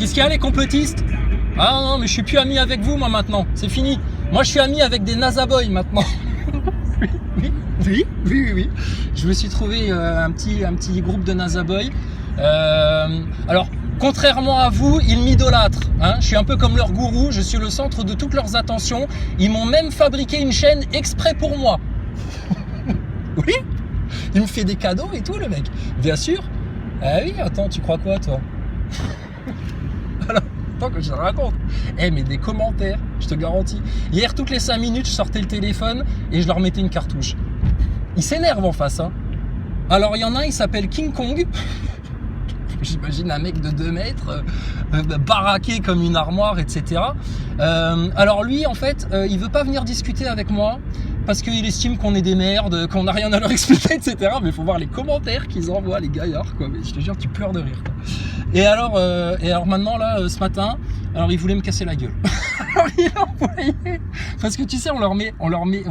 Qu'est-ce qu'il y a, les complotistes? Ah non, mais je suis plus ami avec vous, moi, maintenant. C'est fini. Moi, je suis ami avec des NASA-boys, maintenant. Oui. Je me suis trouvé un petit groupe de NASA-boys. Alors, contrairement à vous, ils m'idolâtrent. Hein. Je suis un peu comme leur gourou. Je suis le centre de toutes leurs attentions. Ils m'ont même fabriqué une chaîne exprès pour moi. Oui. Il me fait des cadeaux et tout, le mec. Bien sûr. Ah oui, attends, tu crois quoi, toi? Alors, attends que je te raconte. Mais des commentaires, je te garantis. Hier, toutes les 5 minutes, je sortais le téléphone et je leur mettais une cartouche. Ils s'énervent en face. Hein. Alors, il y en a un, il s'appelle King Kong. J'imagine un mec de 2 mètres, baraqué comme une armoire, etc. Alors lui, en fait, il veut pas venir discuter avec moi parce qu'il estime qu'on est des merdes, qu'on n'a rien à leur expliquer, etc. Mais il faut voir les commentaires qu'ils envoient, les gaillards, quoi. Mais je te jure, tu pleures de rire, quoi. Et alors maintenant, là, ce matin, alors il voulait me casser la gueule. Alors il a envoyé, parce que tu sais, on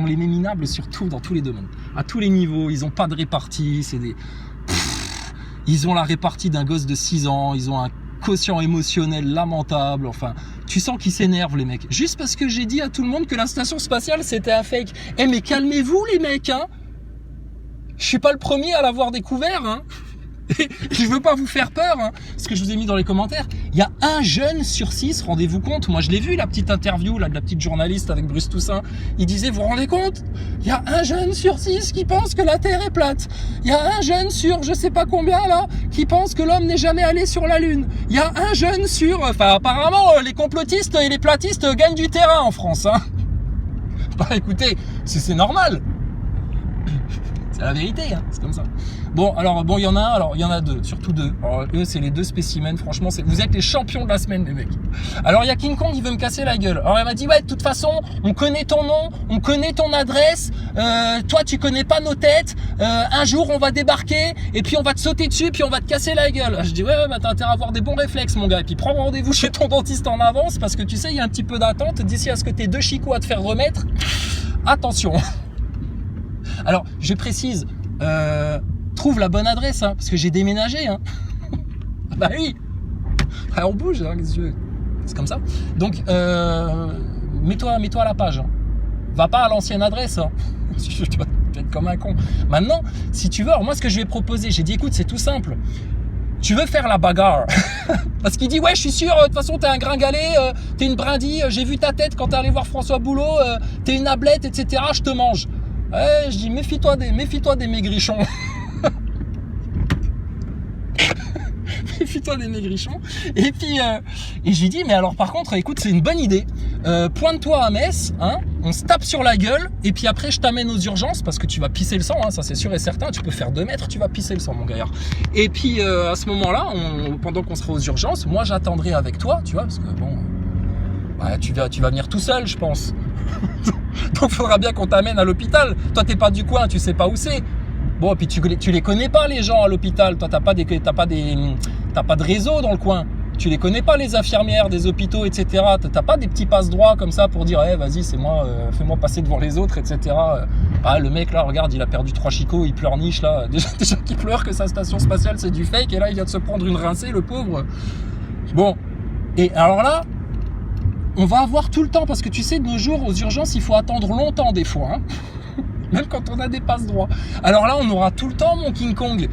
les met minables surtout dans tous les domaines, à tous les niveaux. Ils ont pas de répartie, c'est des... Ils ont la répartie d'un gosse de 6 ans, ils ont un quotient émotionnel lamentable, enfin, tu sens qu'ils s'énervent, les mecs. Juste parce que j'ai dit à tout le monde que la station spatiale, c'était un fake. Mais calmez-vous, les mecs, hein. Je suis pas le premier à l'avoir découvert, hein. Je veux pas vous faire peur, hein. Ce que je vous ai mis dans les commentaires. Il y a 1 jeune sur 6, rendez-vous compte. Moi, je l'ai vu, la petite interview là, de la petite journaliste avec Bruce Toussaint. Il disait, vous vous rendez compte? Il y a 1 jeune sur 6 qui pense que la Terre est plate. Il y a 1 jeune sur je sais pas combien là qui pense que l'homme n'est jamais allé sur la Lune. Il y a 1 jeune sur... Enfin, apparemment, les complotistes et les platistes gagnent du terrain en France, hein. Bah écoutez, c'est normal. C'est la vérité, hein, c'est comme ça. Bon, alors, il y en a un, alors il y en a 2, surtout 2. Alors, eux, c'est les 2 spécimens, franchement, vous êtes les champions de la semaine, les mecs. Alors, il y a King Kong, il veut me casser la gueule. Alors, il m'a dit, ouais, de toute façon, on connaît ton nom, on connaît ton adresse, toi, tu connais pas nos têtes, un jour, on va débarquer, et puis on va te sauter dessus, puis on va te casser la gueule. Je dis, ouais, bah, t'as intérêt à avoir des bons réflexes, mon gars, et puis prends rendez-vous chez ton dentiste en avance, parce que tu sais, il y a un petit peu d'attente, d'ici à ce que t'aies 2 chicots à te faire remettre. Attention. Alors, je précise, trouve la bonne adresse, hein, parce que j'ai déménagé. Hein. Bah oui, on bouge, hein, c'est comme ça. Donc, mets-toi à la page. Hein. Va pas à l'ancienne adresse. Hein. Tu vas être comme un con. Maintenant, si tu veux, alors moi, ce que je lui ai proposé, j'ai dit, écoute, c'est tout simple. Tu veux faire la bagarre? Parce qu'il dit, ouais, je suis sûr, de toute façon, t'es un gringalet, t'es une brindille, j'ai vu ta tête quand t'es allé voir François Boulot, t'es une ablette, etc., je te mange. Ouais, je dis, méfie-toi des maigrichons. Méfie-toi des maigrichons. Et puis, et je lui dis, mais alors par contre, écoute, c'est une bonne idée. Pointe-toi à Metz, hein, on se tape sur la gueule, et puis après, je t'amène aux urgences, parce que tu vas pisser le sang, hein, ça c'est sûr et certain, tu peux faire 2 mètres, tu vas pisser le sang, mon gaillard. Et puis, à ce moment-là, pendant qu'on sera aux urgences, moi j'attendrai avec toi, tu vois, parce que bon, bah, tu vas venir tout seul, je pense. Donc, faudra bien qu'on t'amène à l'hôpital. Toi, t'es pas du coin, tu sais pas où c'est. Bon, et puis tu les connais pas, les gens à l'hôpital. Toi, t'as pas de réseau dans le coin. Tu les connais pas, les infirmières des hôpitaux, etc. T'as pas des petits passe-droits comme ça pour dire, vas-y, c'est moi, fais-moi passer devant les autres, etc. Ah, le mec là, regarde, il a perdu 3 chicots, il pleurniche là. Déjà qu'il pleure que sa station spatiale c'est du fake, et là il vient de se prendre une rincée, le pauvre. Bon, et alors là, on va avoir tout le temps, parce que tu sais, de nos jours, aux urgences, il faut attendre longtemps des fois, hein. Même quand on a des passe-droits. Alors là, on aura tout le temps, mon King Kong.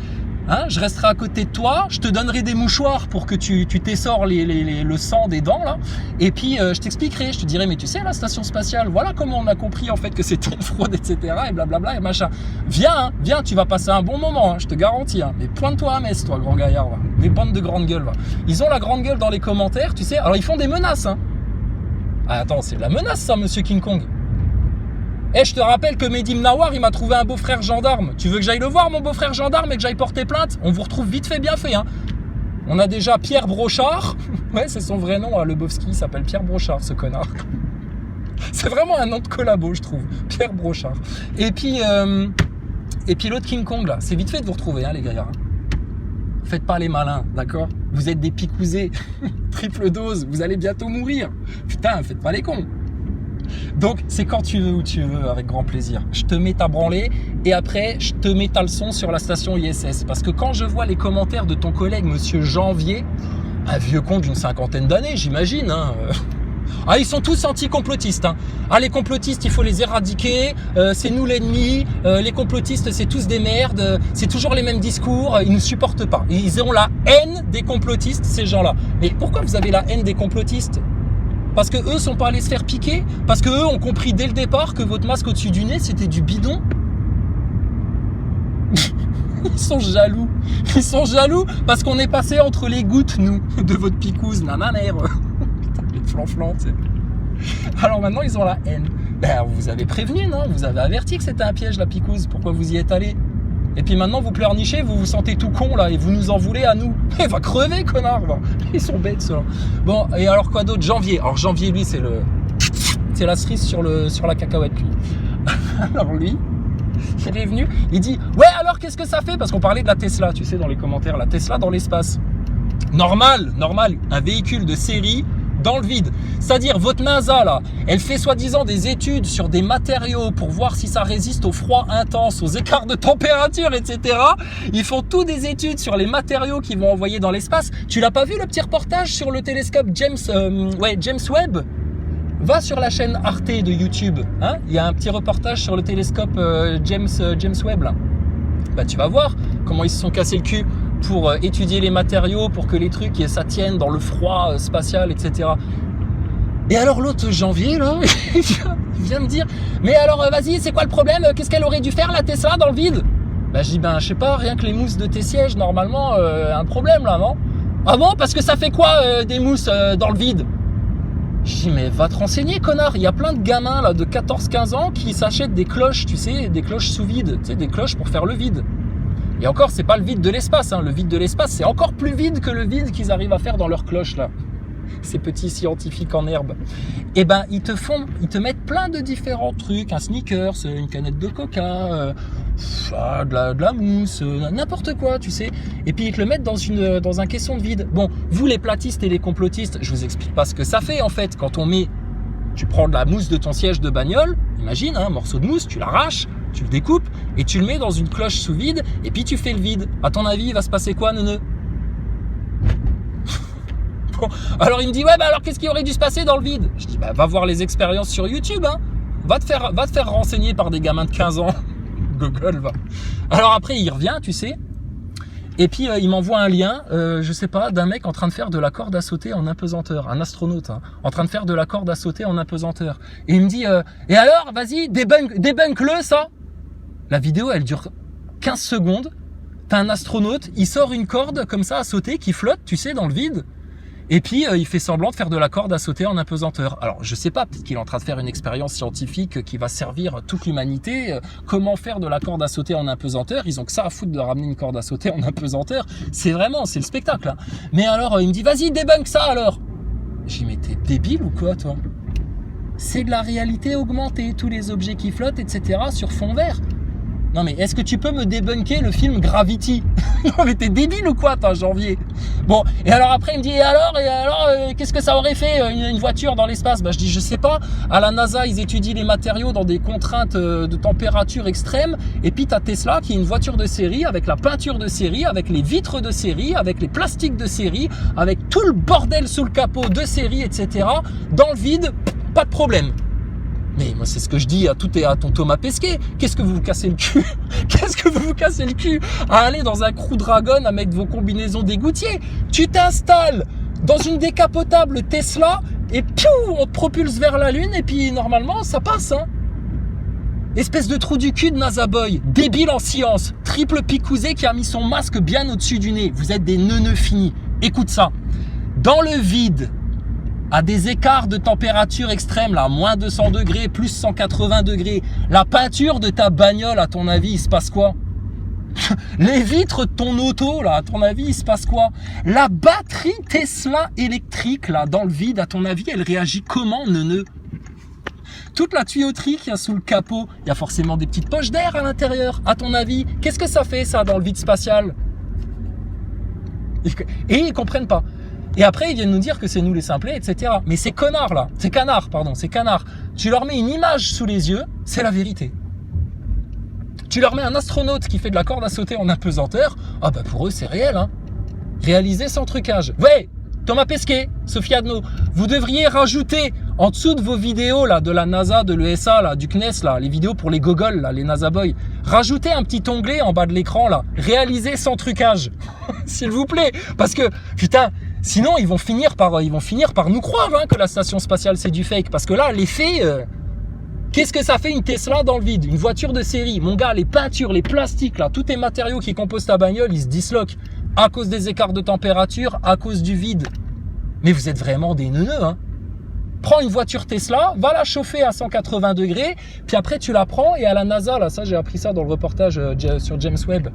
Hein, je resterai à côté de toi, je te donnerai des mouchoirs pour que tu t'essores le sang des dents, là. Et puis, je t'expliquerai, je te dirai, mais tu sais, la station spatiale, voilà comment on a compris, en fait, que c'était une fraude, etc. Et blablabla, et machin. Viens, tu vas passer un bon moment, hein, je te garantis. Hein. Mais pointe-toi à Metz, toi, grand gaillard. Va. Des bandes de grandes gueules. Va. Ils ont la grande gueule dans les commentaires, tu sais. Alors, ils font des menaces, hein. Ah, attends, c'est de la menace, ça, monsieur King Kong. Je te rappelle que Mehdi Mnawar, il m'a trouvé un beau-frère gendarme. Tu veux que j'aille le voir, mon beau-frère gendarme, et que j'aille porter plainte? On vous retrouve vite fait, bien fait. Hein. On a déjà Pierre Brochard. Ouais, c'est son vrai nom, à Lebowski. Il s'appelle Pierre Brochard, ce connard. C'est vraiment un nom de collabo, je trouve. Pierre Brochard. Et puis l'autre King Kong, là. C'est vite fait de vous retrouver, hein, les gaillards. Faites pas les malins, d'accord? Vous êtes des picousés. Triple dose, vous allez bientôt mourir. Putain, faites pas les cons. Donc, c'est quand tu veux, où tu veux, avec grand plaisir. Je te mets ta branlée et après, je te mets ta leçon sur la station ISS. Parce que quand je vois les commentaires de ton collègue, monsieur Janvier, Un vieux con d'une 50aine d'années, j'imagine. Hein. Ah, ils sont tous anti-complotistes. Hein. Ah, les complotistes, il faut les éradiquer. C'est nous l'ennemi. Les complotistes, c'est tous des merdes. C'est toujours les mêmes discours. Ils nous supportent pas. Ils ont la haine des complotistes, ces gens-là. Mais pourquoi vous avez la haine des complotistes? Parce que eux sont pas allés se faire piquer? Parce que eux ont compris dès le départ que votre masque au-dessus du nez, c'était du bidon? Ils sont jaloux. Ils sont jaloux parce qu'on est passé entre les gouttes, nous, de votre picouse. Nananère. Flan, tu sais. Alors maintenant, ils ont la haine. Ben, vous avez prévenu, non? Vous avez averti que c'était un piège, la picouse. Pourquoi vous y êtes allé? Et puis maintenant, vous pleurnichez, vous vous sentez tout con, là, et vous nous en voulez à nous. Il va crever, connard, va. Ils sont bêtes, ceux-là. Bon, et alors quoi d'autre? Janvier. Alors Janvier, lui, c'est la cerise sur la cacahuète, lui. Alors lui, il est venu, il dit, ouais, alors qu'est-ce que ça fait? Parce qu'on parlait de la Tesla, tu sais, dans les commentaires, la Tesla dans l'espace. Normal, un véhicule de série dans le vide. C'est-à-dire, votre NASA, là, elle fait soi-disant des études sur des matériaux pour voir si ça résiste au froid intense, aux écarts de température, etc. Ils font tous des études sur les matériaux qu'ils vont envoyer dans l'espace. Tu l'as pas vu, le petit reportage sur le télescope James Webb? Va sur la chaîne Arte de YouTube. Hein, il y a un petit reportage sur le télescope James Webb, là. Bah, tu vas voir comment ils se sont cassés le cul pour étudier les matériaux, pour que les trucs ça tienne dans le froid spatial, etc. Et alors l'autre Janvier, là, il vient me dire, mais alors vas-y, c'est quoi le problème? Qu'est-ce qu'elle aurait dû faire, la Tesla, dans le vide? Bah, je dis, ben je sais pas, rien que les mousses de tes sièges, normalement, un problème là, non? Ah bon? Parce que ça fait quoi des mousses dans le vide? Je dis, mais va te renseigner, connard. Il y a plein de gamins là de 14-15 ans qui s'achètent des cloches, tu sais, des cloches sous vide, tu sais, des cloches pour faire le vide. Et encore, c'est pas le vide de l'espace, hein. Le vide de l'espace, c'est encore plus vide que le vide qu'ils arrivent à faire dans leurs cloches là. Ces petits scientifiques en herbe. Et ben, ils te mettent plein de différents trucs, un sneakers, une canette de coca, de la mousse, n'importe quoi, tu sais. Et puis ils te le mettent dans un caisson de vide. Bon, vous les platistes et les complotistes, je vous explique pas ce que ça fait en fait. Quand tu prends de la mousse de ton siège de bagnole, imagine, un morceau de mousse, tu l'arraches, tu le découpes et tu le mets dans une cloche sous vide et puis tu fais le vide. À ton avis, il va se passer quoi, neuneu? Bon, alors il me dit, ouais, bah alors qu'est-ce qui aurait dû se passer dans le vide? Je dis, bah va voir les expériences sur YouTube, hein. Va te faire renseigner par des gamins de 15 ans. Google, va. Alors après, il revient, tu sais. Et puis il m'envoie un lien, je sais pas, d'un mec en train de faire de la corde à sauter en apesanteur, un astronaute, hein, en train de faire de la corde à sauter en apesanteur. Et il me dit, et alors, vas-y, débunk-le ça. La vidéo, elle dure 15 secondes. T'as un astronaute, il sort une corde comme ça à sauter qui flotte, tu sais, dans le vide. Et puis, il fait semblant de faire de la corde à sauter en apesanteur. Alors, je sais pas, peut-être qu'il est en train de faire une expérience scientifique qui va servir toute l'humanité. Comment faire de la corde à sauter en apesanteur? Ils ont que ça à foutre de ramener une corde à sauter en apesanteur. C'est le spectacle. Hein. Mais alors, il me dit, vas-y, débunk ça alors. J'ai dit, mais t'es débile ou quoi, toi? C'est de la réalité augmentée, tous les objets qui flottent, etc. sur fond vert. Non mais est-ce que tu peux me débunker le film Gravity? Non mais t'es débile ou quoi, toi, Janvier? Bon, et alors après il me dit, et alors qu'est-ce que ça aurait fait une voiture dans l'espace? Bah je dis, je sais pas, à la NASA ils étudient les matériaux dans des contraintes de température extrêmes, et puis t'as Tesla qui est une voiture de série, avec la peinture de série, avec les vitres de série, avec les plastiques de série, avec tout le bordel sous le capot de série, etc. Dans le vide, pas de problème. Mais moi, c'est ce que je dis à ton Thomas Pesquet. Qu'est-ce que vous vous cassez le cul? Qu'est-ce que vous vous cassez le cul à aller dans un Crew Dragon avec vos combinaisons d'égoutier? Tu t'installes dans une décapotable Tesla et piou, on te propulse vers la Lune et puis normalement, ça passe, hein. Espèce de trou du cul de NASA Boy, débile en science, triple picousé qui a mis son masque bien au-dessus du nez. Vous êtes des neuneux finis. Écoute ça. Dans le vide, à des écarts de température extrêmes, là, moins 200 degrés, plus 180 degrés, la peinture de ta bagnole, à ton avis, il se passe quoi? Les vitres de ton auto, là, à ton avis, il se passe quoi? La batterie Tesla électrique, là, dans le vide, à ton avis, elle réagit comment, neuneu? Toute la tuyauterie qu'il y a sous le capot, il y a forcément des petites poches d'air à l'intérieur. À ton avis, qu'est-ce que ça fait, ça, dans le vide spatial? Et ils comprennent pas. Et après, ils viennent nous dire que c'est nous les simplés, etc. Mais ces connards là, ces canards, tu leur mets une image sous les yeux, c'est la vérité. Tu leur mets un astronaute qui fait de la corde à sauter en apesanteur, ah bah pour eux c'est réel, hein. Réalisé sans trucage. Ouais, Thomas Pesquet, Sophie Adno, vous devriez rajouter en dessous de vos vidéos là, de la NASA, de l'ESA, là, du CNES, là, les vidéos pour les gogoles, là, les NASA Boys, rajoutez un petit onglet en bas de l'écran, là, réalisé sans trucage, s'il vous plaît, parce que, putain, sinon ils vont finir par nous croire hein, que la station spatiale c'est du fake, parce que là, les faits, qu'est-ce que ça fait une Tesla dans le vide, une voiture de série, mon gars, les peintures, les plastiques, là, tous les matériaux qui composent ta bagnole, ils se disloquent à cause des écarts de température, à cause du vide. Mais vous êtes vraiment des neuneux, hein. Prends une voiture Tesla, va la chauffer à 180 degrés, puis après tu la prends et à la NASA, là, ça j'ai appris ça dans le reportage sur James Webb.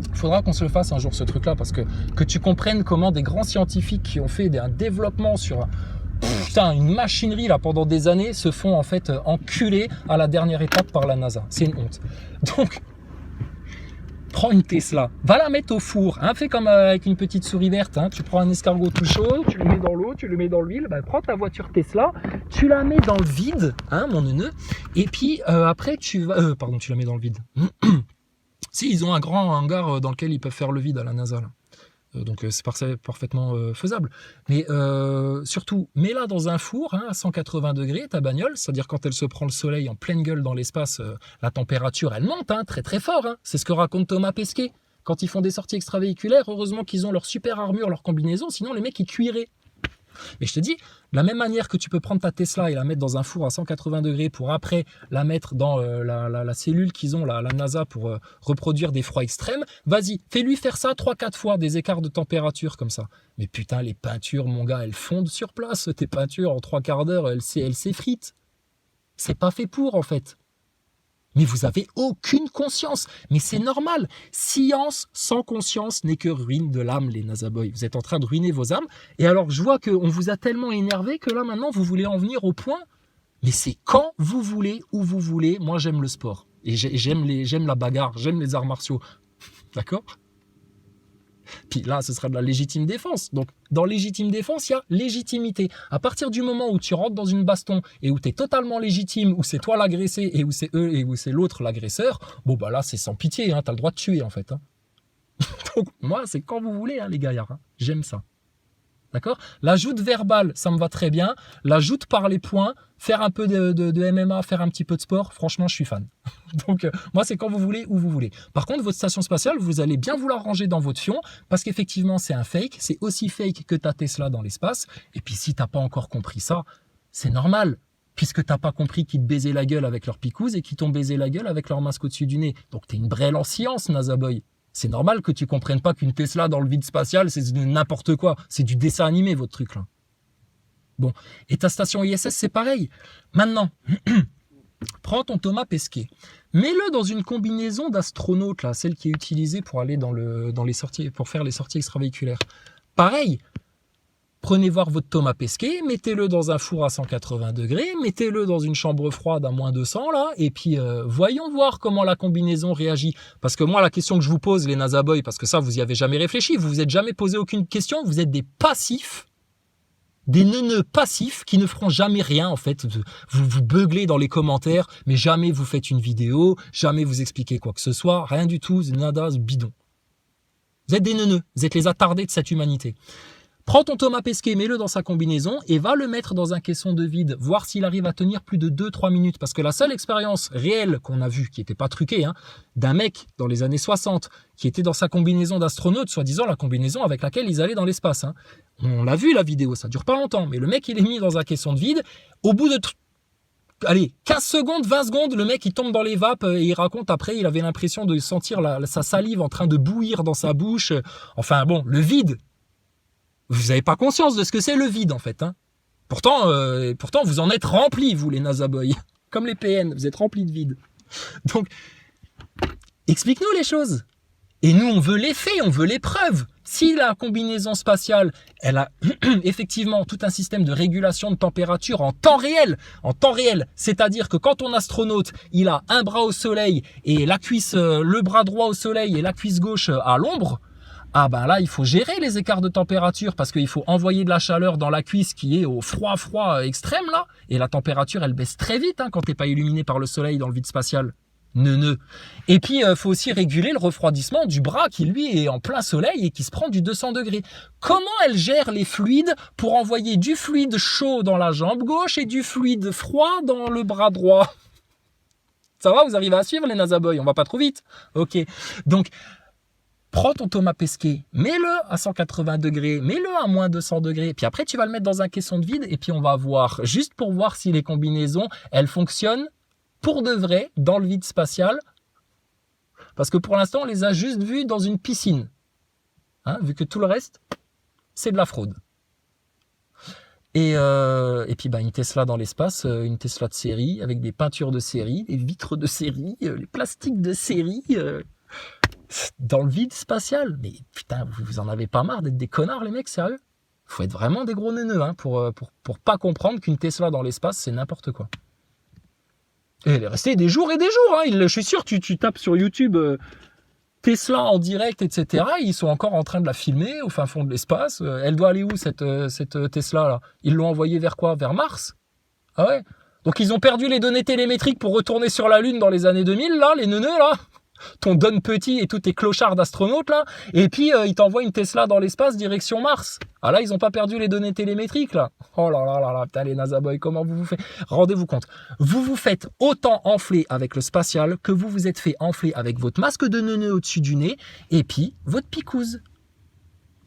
Il faudra qu'on se le fasse un jour ce truc-là, parce que tu comprennes comment des grands scientifiques qui ont fait un développement sur une machinerie là pendant des années se font en fait enculer à la dernière étape par la NASA. C'est une honte. Donc, prends une Tesla, va la mettre au four, hein, fais comme avec une petite souris verte, hein, tu prends un escargot tout chaud, tu le mets dans l'eau, tu le mets dans l'huile, prends ta voiture Tesla, tu la mets dans le vide, hein, mon neuneu, et puis après tu vas, tu la mets dans le vide. Si, ils ont un grand hangar dans lequel ils peuvent faire le vide à la NASA, là. Donc c'est parfaitement faisable. Mais surtout, mets-la dans un four hein, à 180 degrés, ta bagnole, c'est-à-dire quand elle se prend le soleil en pleine gueule dans l'espace, la température, elle monte hein, très très fort. Hein. C'est ce que raconte Thomas Pesquet. Quand ils font des sorties extravéhiculaires, heureusement qu'ils ont leur super armure, leur combinaison, sinon les mecs ils cuiraient. Mais je te dis, de la même manière que tu peux prendre ta Tesla et la mettre dans un four à 180 degrés pour après la mettre dans la cellule qu'ils ont, la NASA, pour reproduire des froids extrêmes, vas-y, fais-lui faire ça 3-4 fois, des écarts de température comme ça. Mais putain, les peintures, mon gars, elles fondent sur place. Tes peintures, en 3 quarts d'heure, elles s'effritent. C'est pas fait pour, en fait. Mais vous avez aucune conscience. Mais c'est normal. Science sans conscience n'est que ruine de l'âme, les NASA Boys. Vous êtes en train de ruiner vos âmes. Et alors, je vois qu'on vous a tellement énervé que là, maintenant, vous voulez en venir au point. Mais c'est quand vous voulez, où vous voulez. Moi, j'aime le sport. Et j'aime la bagarre. J'aime les arts martiaux. D'accord ? Puis là, ce sera de la légitime défense. Donc, dans légitime défense, il y a légitimité. À partir du moment où tu rentres dans une baston et où tu es totalement légitime, où c'est toi l'agressé et où c'est eux et où c'est l'autre l'agresseur, bon, bah là, c'est sans pitié. Hein, tu as le droit de tuer, en fait. Hein. Donc, moi, c'est quand vous voulez, hein, les gaillards. Hein. J'aime ça. D'accord ? La joute verbale, ça me va très bien. La joute par les poings, faire un peu de MMA, faire un petit peu de sport, franchement, je suis fan. Donc, moi, c'est quand vous voulez, où vous voulez. Par contre, votre station spatiale, vous allez bien vouloir ranger dans votre fion, parce qu'effectivement, c'est un fake. C'est aussi fake que ta Tesla dans l'espace. Et puis, si tu n'as pas encore compris ça, c'est normal, puisque tu n'as pas compris qu'ils te baisaient la gueule avec leur picouse et qu'ils t'ont baisé la gueule avec leur masque au-dessus du nez. Donc, tu es une brêle en science, NASA Boy. C'est normal que tu comprennes pas qu'une Tesla dans le vide spatial, c'est n'importe quoi. C'est du dessin animé, votre truc, là. Bon. Et ta station ISS, c'est pareil. Maintenant, prends ton Thomas Pesquet. Mets-le dans une combinaison d'astronaute, là, celle qui est utilisée pour aller dans les sorties, pour faire les sorties extravéhiculaires. Pareil. Prenez voir votre Thomas Pesquet, mettez-le dans un four à 180 degrés, mettez-le dans une chambre froide à moins 200, là, et puis voyons voir comment la combinaison réagit. Parce que moi, la question que je vous pose, les NASA Boys, parce que ça, vous y avez jamais réfléchi, vous vous êtes jamais posé aucune question, vous êtes des passifs, des neuneux passifs qui ne feront jamais rien, en fait. Vous beuglez dans les commentaires, mais jamais vous faites une vidéo, jamais vous expliquez quoi que ce soit, rien du tout, nada, bidon. Vous êtes des neuneux, vous êtes les attardés de cette humanité. Prends ton Thomas Pesquet, mets-le dans sa combinaison et va le mettre dans un caisson de vide, voir s'il arrive à tenir plus de 2-3 minutes. Parce que la seule expérience réelle qu'on a vue, qui n'était pas truquée, hein, d'un mec dans les années 60 qui était dans sa combinaison d'astronaute, soi-disant la combinaison avec laquelle ils allaient dans l'espace. Hein. On l'a vu la vidéo, ça dure pas longtemps, mais le mec il est mis dans un caisson de vide. Au bout de 15 secondes, 20 secondes, le mec il tombe dans les vapes et il raconte après, il avait l'impression de sentir sa salive en train de bouillir dans sa bouche. Enfin bon, le vide. Vous n'avez pas conscience de ce que c'est le vide, en fait. Hein. Pourtant, vous en êtes remplis, vous, les NASA Boys. Comme les PN, vous êtes remplis de vide. Donc, explique-nous les choses. Et nous, on veut les faits, on veut les preuves. Si la combinaison spatiale, elle a effectivement tout un système de régulation de température en temps réel, c'est-à-dire que quand ton astronaute, il a un bras au soleil et la cuisse, le bras droit au soleil et la cuisse gauche à l'ombre, ah ben là, il faut gérer les écarts de température parce qu'il faut envoyer de la chaleur dans la cuisse qui est au froid extrême là. Et la température, elle baisse très vite hein, quand t'es pas illuminé par le soleil dans le vide spatial. Neuneu. Et puis, faut aussi réguler le refroidissement du bras qui, lui, est en plein soleil et qui se prend du 200 degrés. Comment elle gère les fluides pour envoyer du fluide chaud dans la jambe gauche et du fluide froid dans le bras droit? Ça va, vous arrivez à suivre les Nasaboy? On va pas trop vite. Ok. Donc, prends ton Thomas Pesquet, mets-le à 180 degrés, mets-le à moins 200 degrés, puis après, tu vas le mettre dans un caisson de vide et puis on va voir, juste pour voir si les combinaisons, elles fonctionnent pour de vrai dans le vide spatial, parce que pour l'instant on les a juste vus dans une piscine, hein, vu que tout le reste c'est de la fraude. Et puis une Tesla dans l'espace, une Tesla de série avec des peintures de série, des vitres de série, les plastiques de série dans le vide spatial. Mais putain, vous en avez pas marre d'être des connards les mecs, sérieux? Faut être vraiment des gros neuneux hein, pour pas comprendre qu'une Tesla dans l'espace c'est n'importe quoi. Et elle est restée des jours et des jours. Hein. Je suis sûr, tu tapes sur YouTube Tesla en direct, etc. Ils sont encore en train de la filmer au fin fond de l'espace. Elle doit aller où cette Tesla là? Ils l'ont envoyée vers quoi? Vers Mars? Ah ouais. Donc ils ont perdu les données télémétriques pour retourner sur la Lune dans les années 2000 là, les neuneux là. Ton Don Petit et tous tes clochards d'astronautes là, et puis ils t'envoient une Tesla dans l'espace direction Mars. Ah là, ils ont pas perdu les données télémétriques là. Oh là là là là, putain les Nasaboy, comment vous faites? Rendez-vous compte, vous vous faites autant enfler avec le spatial que vous vous êtes fait enfler avec votre masque de neuneu au-dessus du nez, et puis votre picouse.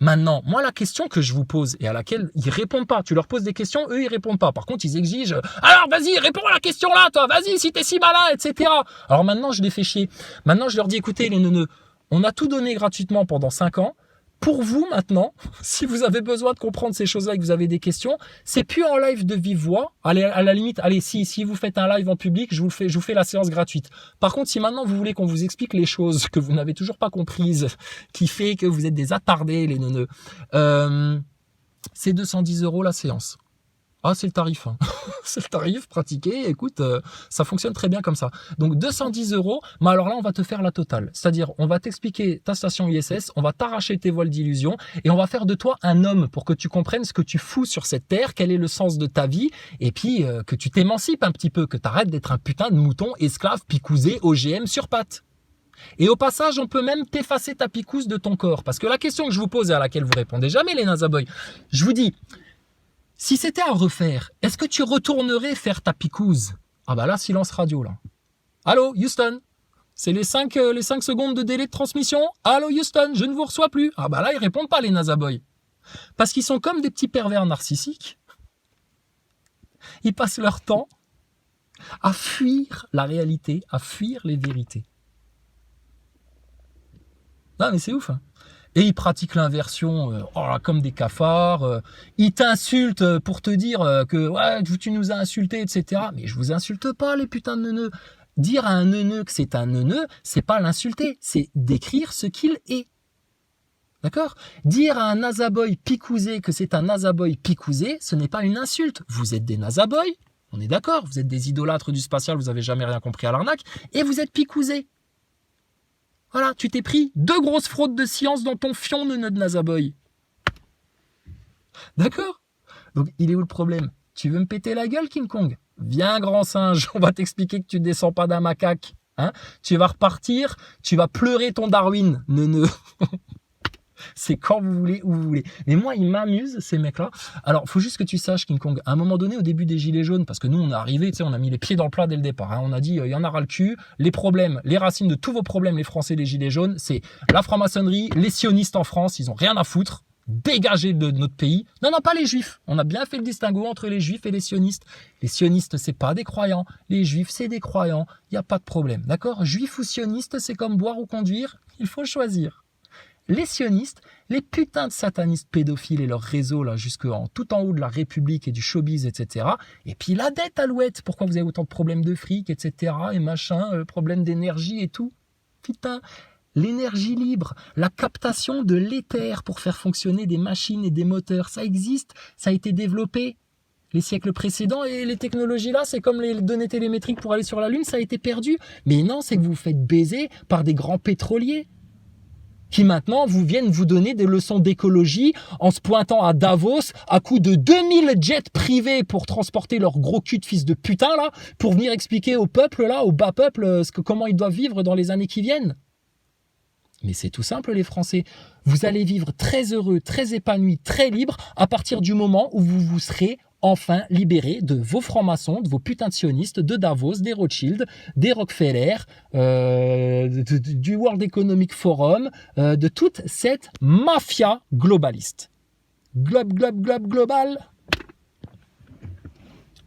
Maintenant, moi, la question que je vous pose et à laquelle ils répondent pas, tu leur poses des questions, eux, ils répondent pas. Par contre, ils exigent « Alors, vas-y, réponds à la question là, toi, vas-y, si t'es si malin, etc. » Alors maintenant, je les fais chier. Maintenant, je leur dis « Écoutez, les neuneux, on a tout donné gratuitement pendant 5 ans. Pour vous, maintenant, si vous avez besoin de comprendre ces choses-là et que vous avez des questions, c'est plus en live de vive voix. Allez, à la limite, allez, si vous faites un live en public, je vous fais la séance gratuite. Par contre, si maintenant vous voulez qu'on vous explique les choses que vous n'avez toujours pas comprises, qui fait que vous êtes des attardés, les neuneux, c'est 210 € la séance. Ah, c'est le tarif. Hein. C'est le tarif pratiqué. Écoute, ça fonctionne très bien comme ça. Donc, 210 €. Mais alors là, on va te faire la totale. C'est-à-dire, on va t'expliquer ta station ISS, on va t'arracher tes voiles d'illusion et on va faire de toi un homme pour que tu comprennes ce que tu fous sur cette terre, quel est le sens de ta vie et puis que tu t'émancipes un petit peu, que tu arrêtes d'être un putain de mouton esclave picousé OGM sur pattes. Et au passage, on peut même t'effacer ta picouse de ton corps. Parce que la question que je vous pose et à laquelle vous répondez jamais, les Nasaboy, je vous dis... Si c'était à refaire, est-ce que tu retournerais faire ta picouse? Ah bah là, silence radio là. Allô, Houston? C'est les 5 secondes de délai de transmission? Allô, Houston, je ne vous reçois plus. Ah bah là, ils répondent pas les Nasaboy. Parce qu'ils sont comme des petits pervers narcissiques. Ils passent leur temps à fuir la réalité, à fuir les vérités. Non mais c'est ouf, hein. Et ils pratiquent l'inversion comme des cafards. Ils t'insultent pour te dire que ouais, tu nous as insultés, etc. Mais je vous insulte pas, les putains de neuneux. Dire à un neuneu que c'est un neuneu, c'est pas l'insulter, c'est décrire ce qu'il est. D'accord? Dire à un Nasaboy picousé que c'est un Nasaboy picousé, ce n'est pas une insulte. Vous êtes des Nasaboy, on est d'accord, vous êtes des idolâtres du spatial, vous avez jamais rien compris à l'arnaque, et vous êtes picousés. Voilà, tu t'es pris 2 grosses fraudes de science dans ton fion de Nasaboy. D'accord? Donc, il est où le problème? Tu veux me péter la gueule, King Kong? Viens, grand singe, on va t'expliquer que tu descends pas d'un macaque. Hein? Tu vas repartir, tu vas pleurer ton Darwin, neuneu. C'est quand vous voulez, où vous voulez. Mais moi, ils m'amusent, ces mecs-là. Alors, faut juste que tu saches, King Kong, à un moment donné, au début des Gilets jaunes, parce que nous, on est arrivé, tu sais, on a mis les pieds dans le plat dès le départ. Hein, on a dit, il y en a ras le cul. Les problèmes, les racines de tous vos problèmes, les Français, les Gilets jaunes, c'est la franc-maçonnerie, les sionistes en France, ils ont rien à foutre. Dégagez de notre pays. Non, pas les juifs. On a bien fait le distinguo entre les juifs et les sionistes. Les sionistes, c'est pas des croyants. Les juifs, c'est des croyants. Il n'y a pas de problème. D'accord? Juif ou sioniste, c'est comme boire ou conduire. Il faut choisir. Les sionistes, les putains de satanistes pédophiles et leurs réseaux là tout en haut de la République et du showbiz, etc. Et puis la dette, Alouette, pourquoi vous avez autant de problèmes de fric, etc. et machin, problèmes d'énergie et tout. Putain, l'énergie libre, la captation de l'éther pour faire fonctionner des machines et des moteurs, ça existe, ça a été développé les siècles précédents et les technologies là, c'est comme les données télémétriques pour aller sur la Lune, ça a été perdu. Mais non, c'est que vous vous faites baiser par des grands pétroliers. qui maintenant viennent vous donner des leçons d'écologie en se pointant à Davos à coups de 2000 jets privés pour transporter leur gros cul de fils de putain là, pour venir expliquer au peuple là, au bas peuple, comment ils doivent vivre dans les années qui viennent. Mais c'est tout simple les Français. Vous allez vivre très heureux, très épanoui, très libre à partir du moment où vous vous serez enfin libérés de vos francs-maçons, de vos putains de sionistes, de Davos, des Rothschild, des Rockefeller, du World Economic Forum, de toute cette mafia globaliste. Global.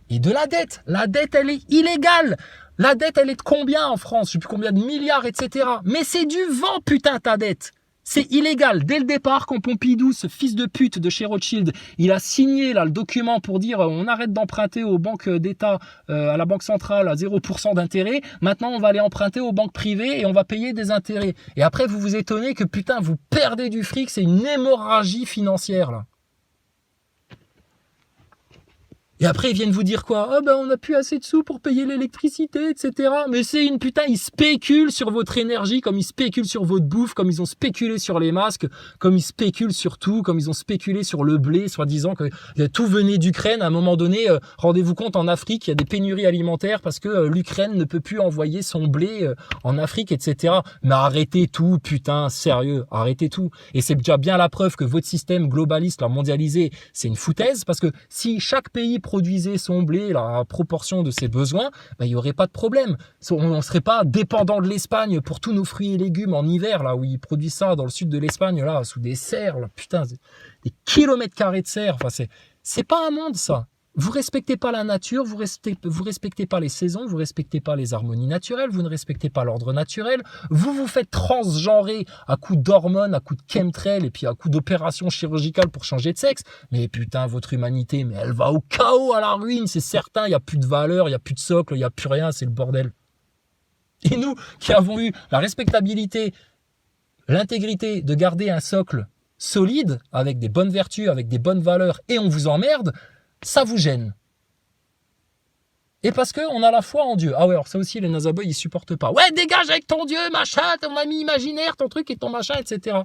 Et de la dette. La dette, elle est illégale. La dette, elle est de combien en France? Je sais plus combien de milliards, etc. Mais c'est du vent, putain, ta dette. C'est illégal. Dès le départ, quand Pompidou, ce fils de pute de chez Rothschild, il a signé là le document pour dire on arrête d'emprunter aux banques d'État, à la Banque centrale à 0% d'intérêt. Maintenant, on va aller emprunter aux banques privées et on va payer des intérêts. Et après, vous vous étonnez que putain, vous perdez du fric. C'est une hémorragie financière là. Et après, ils viennent vous dire quoi? Oh ben, on n'a plus assez de sous pour payer l'électricité, etc. Mais c'est une putain, ils spéculent sur votre énergie, comme ils spéculent sur votre bouffe, comme ils ont spéculé sur les masques, comme ils spéculent sur tout, comme ils ont spéculé sur le blé, soi-disant que tout venait d'Ukraine. À un moment donné, rendez-vous compte, en Afrique, il y a des pénuries alimentaires parce que l'Ukraine ne peut plus envoyer son blé en Afrique, etc. Mais arrêtez tout, putain, sérieux, arrêtez tout. Et c'est déjà bien la preuve que votre système globaliste, là, mondialisé, c'est une foutaise, parce que si chaque pays produisait son blé là, à proportion de ses besoins, ben, il n'y aurait pas de problème. On ne serait pas dépendant de l'Espagne pour tous nos fruits et légumes en hiver, là où ils produisent ça dans le sud de l'Espagne, là, sous des serres, là, putain, des kilomètres carrés de serres. Enfin, c'est pas un monde, ça. Vous respectez pas la nature, vous respectez pas les saisons, vous respectez pas les harmonies naturelles, vous ne respectez pas l'ordre naturel, vous vous faites transgenrer à coups d'hormones, à coups de chemtrails et puis à coups d'opérations chirurgicales pour changer de sexe. Mais putain, votre humanité, mais elle va au chaos, à la ruine, c'est certain, il n'y a plus de valeur, il n'y a plus de socle, il n'y a plus rien, c'est le bordel. Et nous, qui avons eu la respectabilité, l'intégrité de garder un socle solide, avec des bonnes vertus, avec des bonnes valeurs, et on vous emmerde, ça vous gêne. Et parce qu'on a la foi en Dieu. Ah ouais, alors ça aussi, les nazaboys, ils supportent pas. Ouais, dégage avec ton Dieu, machin, ton ami imaginaire, ton truc et ton machin, etc.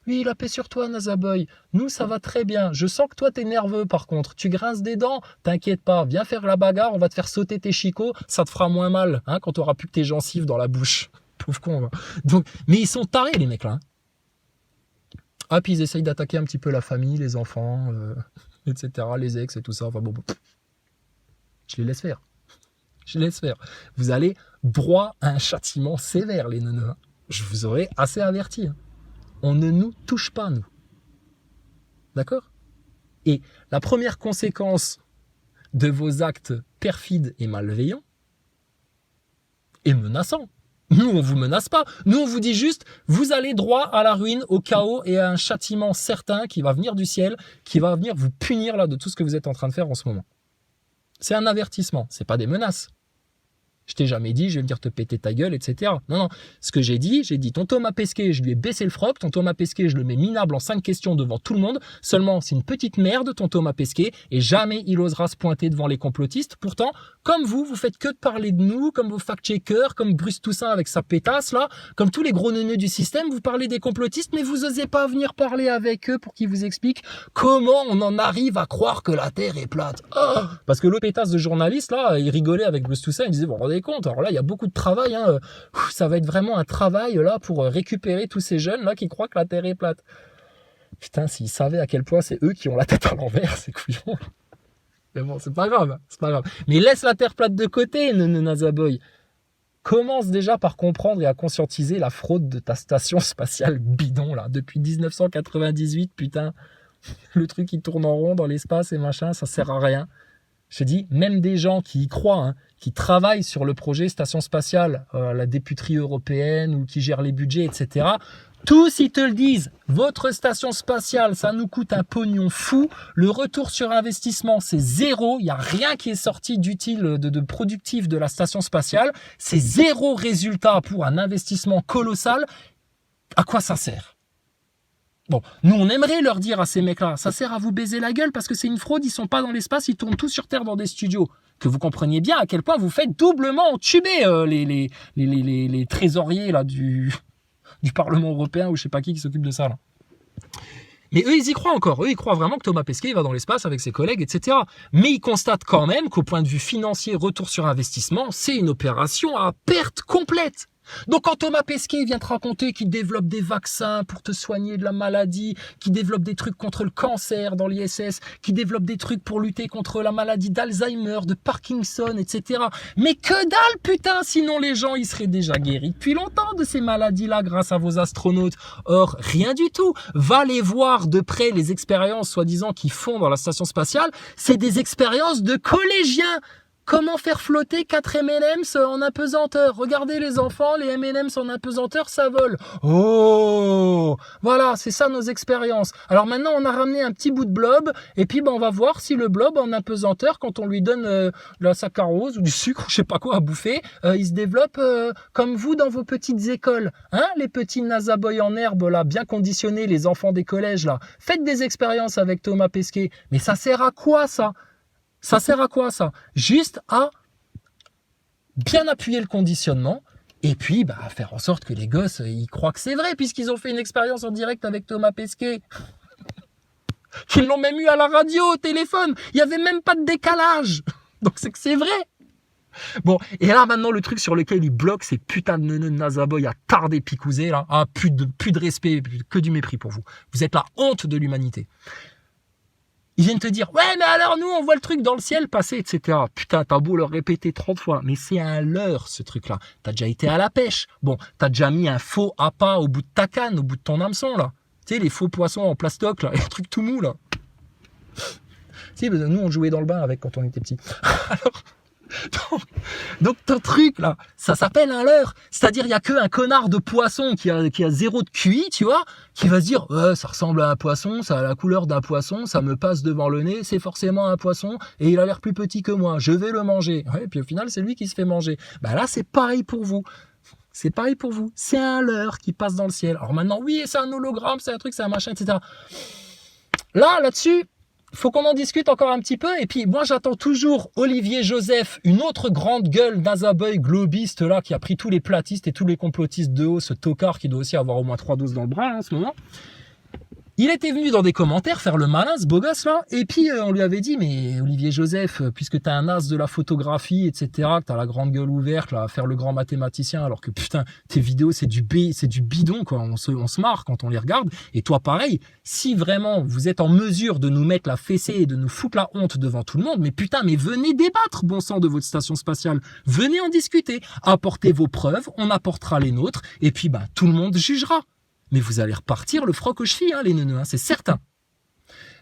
Oui, la paix sur toi, nazaboy. Nous, ça va très bien. Je sens que toi, t'es nerveux, par contre. Tu grinces des dents, t'inquiète pas. Viens faire la bagarre, on va te faire sauter tes chicots. Ça te fera moins mal, hein, quand t'auras plus que tes gencives dans la bouche. Pauvre con, hein. Donc, mais ils sont tarés, les mecs, là. Hein. Ah, puis ils essayent d'attaquer un petit peu la famille, les enfants, etc., les ex et tout ça. Enfin bon, je les laisse faire. Je laisse faire. Vous allez droit à un châtiment sévère, les neuneux. Je vous aurais assez averti. Hein. On ne nous touche pas, nous. D'accord? Et la première conséquence de vos actes perfides et malveillants est menaçant. Nous, on vous menace pas. Nous, on vous dit juste, vous allez droit à la ruine, au chaos et à un châtiment certain qui va venir du ciel, qui va venir vous punir là de tout ce que vous êtes en train de faire en ce moment. C'est un avertissement, c'est pas des menaces. Je t'ai jamais dit, je vais venir te péter ta gueule, etc. Non, non. Ce que j'ai dit, ton Thomas Pesquet, je lui ai baissé le froc. Ton Thomas Pesquet, je le mets minable en 5 questions devant tout le monde. Seulement, c'est une petite merde, ton Thomas Pesquet, et jamais il osera se pointer devant les complotistes. Pourtant, comme vous faites que de parler de nous, comme vos fact-checkers, comme Bruce Toussaint avec sa pétasse, là, comme tous les gros neuneux du système, vous parlez des complotistes, mais vous osez pas venir parler avec eux pour qu'ils vous expliquent comment on en arrive à croire que la Terre est plate. Oh, parce que le pétasse de journaliste, là, il rigolait avec Bruce Toussaint, il disait, vous vous rendez compte, alors là, il y a beaucoup de travail, hein. Ça va être vraiment un travail, là, pour récupérer tous ces jeunes, là, qui croient que la Terre est plate. Putain, s'ils savaient à quel point c'est eux qui ont la tête à l'envers, ces couillons. Mais bon, c'est pas grave, c'est pas grave. Mais laisse la Terre plate de côté, Nazaboy. Commence déjà par comprendre et à conscientiser la fraude de ta station spatiale bidon, là. Depuis 1998, putain. Le truc qui tourne en rond dans l'espace et machin, ça sert à rien. Je te dis, même des gens qui y croient, hein, qui travaillent sur le projet station spatiale, la députerie européenne ou qui gèrent les budgets, etc., tous ils te le disent, votre station spatiale, ça nous coûte un pognon fou, le retour sur investissement, c'est zéro, il n'y a rien qui est sorti d'utile, de productif de la station spatiale, c'est zéro résultat pour un investissement colossal. À quoi ça sert ? Bon, nous on aimerait leur dire à ces mecs-là, ça sert à vous baiser la gueule parce que c'est une fraude, ils sont pas dans l'espace, ils tournent tous sur Terre dans des studios. Que vous compreniez bien à quel point vous faites doublement entuber les trésoriers là du Parlement européen ou je sais pas qui s'occupe de ça là. Mais eux, ils y croient encore. Eux, ils croient vraiment que Thomas Pesquet il va dans l'espace avec ses collègues, etc. Mais ils constatent quand même qu'au point de vue financier, retour sur investissement, c'est une opération à perte complète. Donc quand Thomas Pesquet vient te raconter qu'il développe des vaccins pour te soigner de la maladie, qu'il développe des trucs contre le cancer dans l'ISS, qu'il développe des trucs pour lutter contre la maladie d'Alzheimer, de Parkinson, etc. Mais que dalle putain, sinon les gens ils seraient déjà guéris depuis longtemps de ces maladies-là grâce à vos astronautes. Or, rien du tout. Va les voir de près les expériences soi-disant qu'ils font dans la station spatiale, c'est des expériences de collégiens. Comment faire flotter 4 M&M's en apesanteur? Regardez les enfants, les M&M's en apesanteur, ça vole. Oh, voilà, c'est ça nos expériences. Alors maintenant, on a ramené un petit bout de blob, et puis on va voir si le blob en apesanteur, quand on lui donne de la saccharose ou du sucre, je sais pas quoi à bouffer, il se développe comme vous dans vos petites écoles. Hein, les petits NASA boys en herbe, là, bien conditionnés, les enfants des collèges, là. Faites des expériences avec Thomas Pesquet. Mais ça sert à quoi, ça? Ça sert à quoi ça? Juste à bien appuyer le conditionnement et puis faire en sorte que les gosses ils croient que c'est vrai puisqu'ils ont fait une expérience en direct avec Thomas Pesquet. Qu'ils l'ont même eu à la radio, au téléphone. Il n'y avait même pas de décalage. Donc c'est que c'est vrai. Bon, et là maintenant le truc sur lequel ils bloquent ces putains de neuneux de NASA Boy à tarder picousé là. Ah, plus de respect, que du mépris pour vous. Vous êtes la honte de l'humanité. Ils viennent te dire, ouais, mais alors nous, on voit le truc dans le ciel passer, etc. Putain, t'as beau leur répéter 30 fois, mais c'est un leurre, ce truc-là. T'as déjà été à la pêche. Bon, t'as déjà mis un faux appât au bout de ta canne, au bout de ton hameçon, là. Tu sais, les faux poissons en plastoc, là, et le truc tout mou, là. Tu sais, nous, on jouait dans le bain avec quand on était petits. Alors... Donc ton truc là, ça s'appelle un leurre. C'est-à-dire il y a que un connard de poisson qui a zéro de QI, tu vois, qui va se dire ouais, ça ressemble à un poisson, ça a la couleur d'un poisson, ça me passe devant le nez, c'est forcément un poisson et il a l'air plus petit que moi, je vais le manger. Ouais, et puis au final c'est lui qui se fait manger. Là c'est pareil pour vous. C'est pareil pour vous. C'est un leurre qui passe dans le ciel. Alors maintenant oui, c'est un hologramme, c'est un truc, c'est un machin, etc. Là-dessus. Faut qu'on en discute encore un petit peu. Et puis, moi, j'attends toujours Olivier Joseph, une autre grande gueule NASA boy globiste, là, qui a pris tous les platistes et tous les complotistes de haut, ce tocard qui doit aussi avoir au moins 3 doses dans le bras, là, en ce moment. Il était venu dans des commentaires faire le malin, ce beau gosse là, et puis on lui avait dit, mais Olivier Joseph, puisque t'as un as de la photographie, etc., que t'as la grande gueule ouverte, là, à faire le grand mathématicien, alors que putain, tes vidéos c'est du bidon, quoi, on se marre quand on les regarde, et toi pareil, si vraiment vous êtes en mesure de nous mettre la fessée et de nous foutre la honte devant tout le monde, mais putain, mais venez débattre, bon sang, de votre station spatiale, venez en discuter, apportez vos preuves, on apportera les nôtres, et puis tout le monde jugera. Mais vous allez repartir le froc aux chevilles, hein, les neuneux, hein, c'est certain.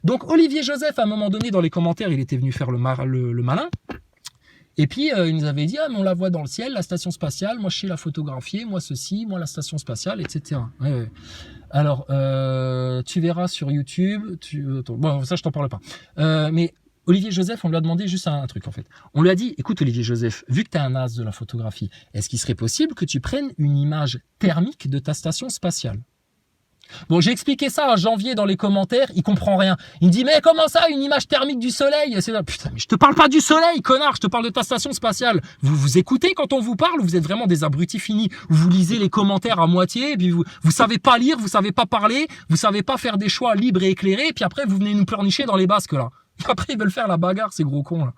Donc Olivier Joseph, à un moment donné, dans les commentaires, il était venu faire le malin. Et puis, il nous avait dit, ah, mais on la voit dans le ciel, la station spatiale, moi je sais la photographier, moi ceci, moi la station spatiale, etc. Ouais. Alors, tu verras sur YouTube, bon, ça je t'en parle pas. Mais Olivier Joseph, on lui a demandé juste un truc en fait. On lui a dit, écoute Olivier Joseph, vu que tu es un as de la photographie, est-ce qu'il serait possible que tu prennes une image thermique de ta station spatiale ? Bon, j'ai expliqué ça en janvier dans les commentaires, il comprend rien. Il me dit, mais comment ça, une image thermique du soleil? C'est là, putain, mais je te parle pas du soleil, connard, je te parle de ta station spatiale. Vous écoutez quand on vous parle, vous êtes vraiment des abrutis finis. Vous lisez les commentaires à moitié, et puis vous savez pas lire, vous savez pas parler, vous savez pas faire des choix libres et éclairés, et puis après vous venez nous pleurnicher dans les basques là. Après ils veulent faire la bagarre, ces gros cons là.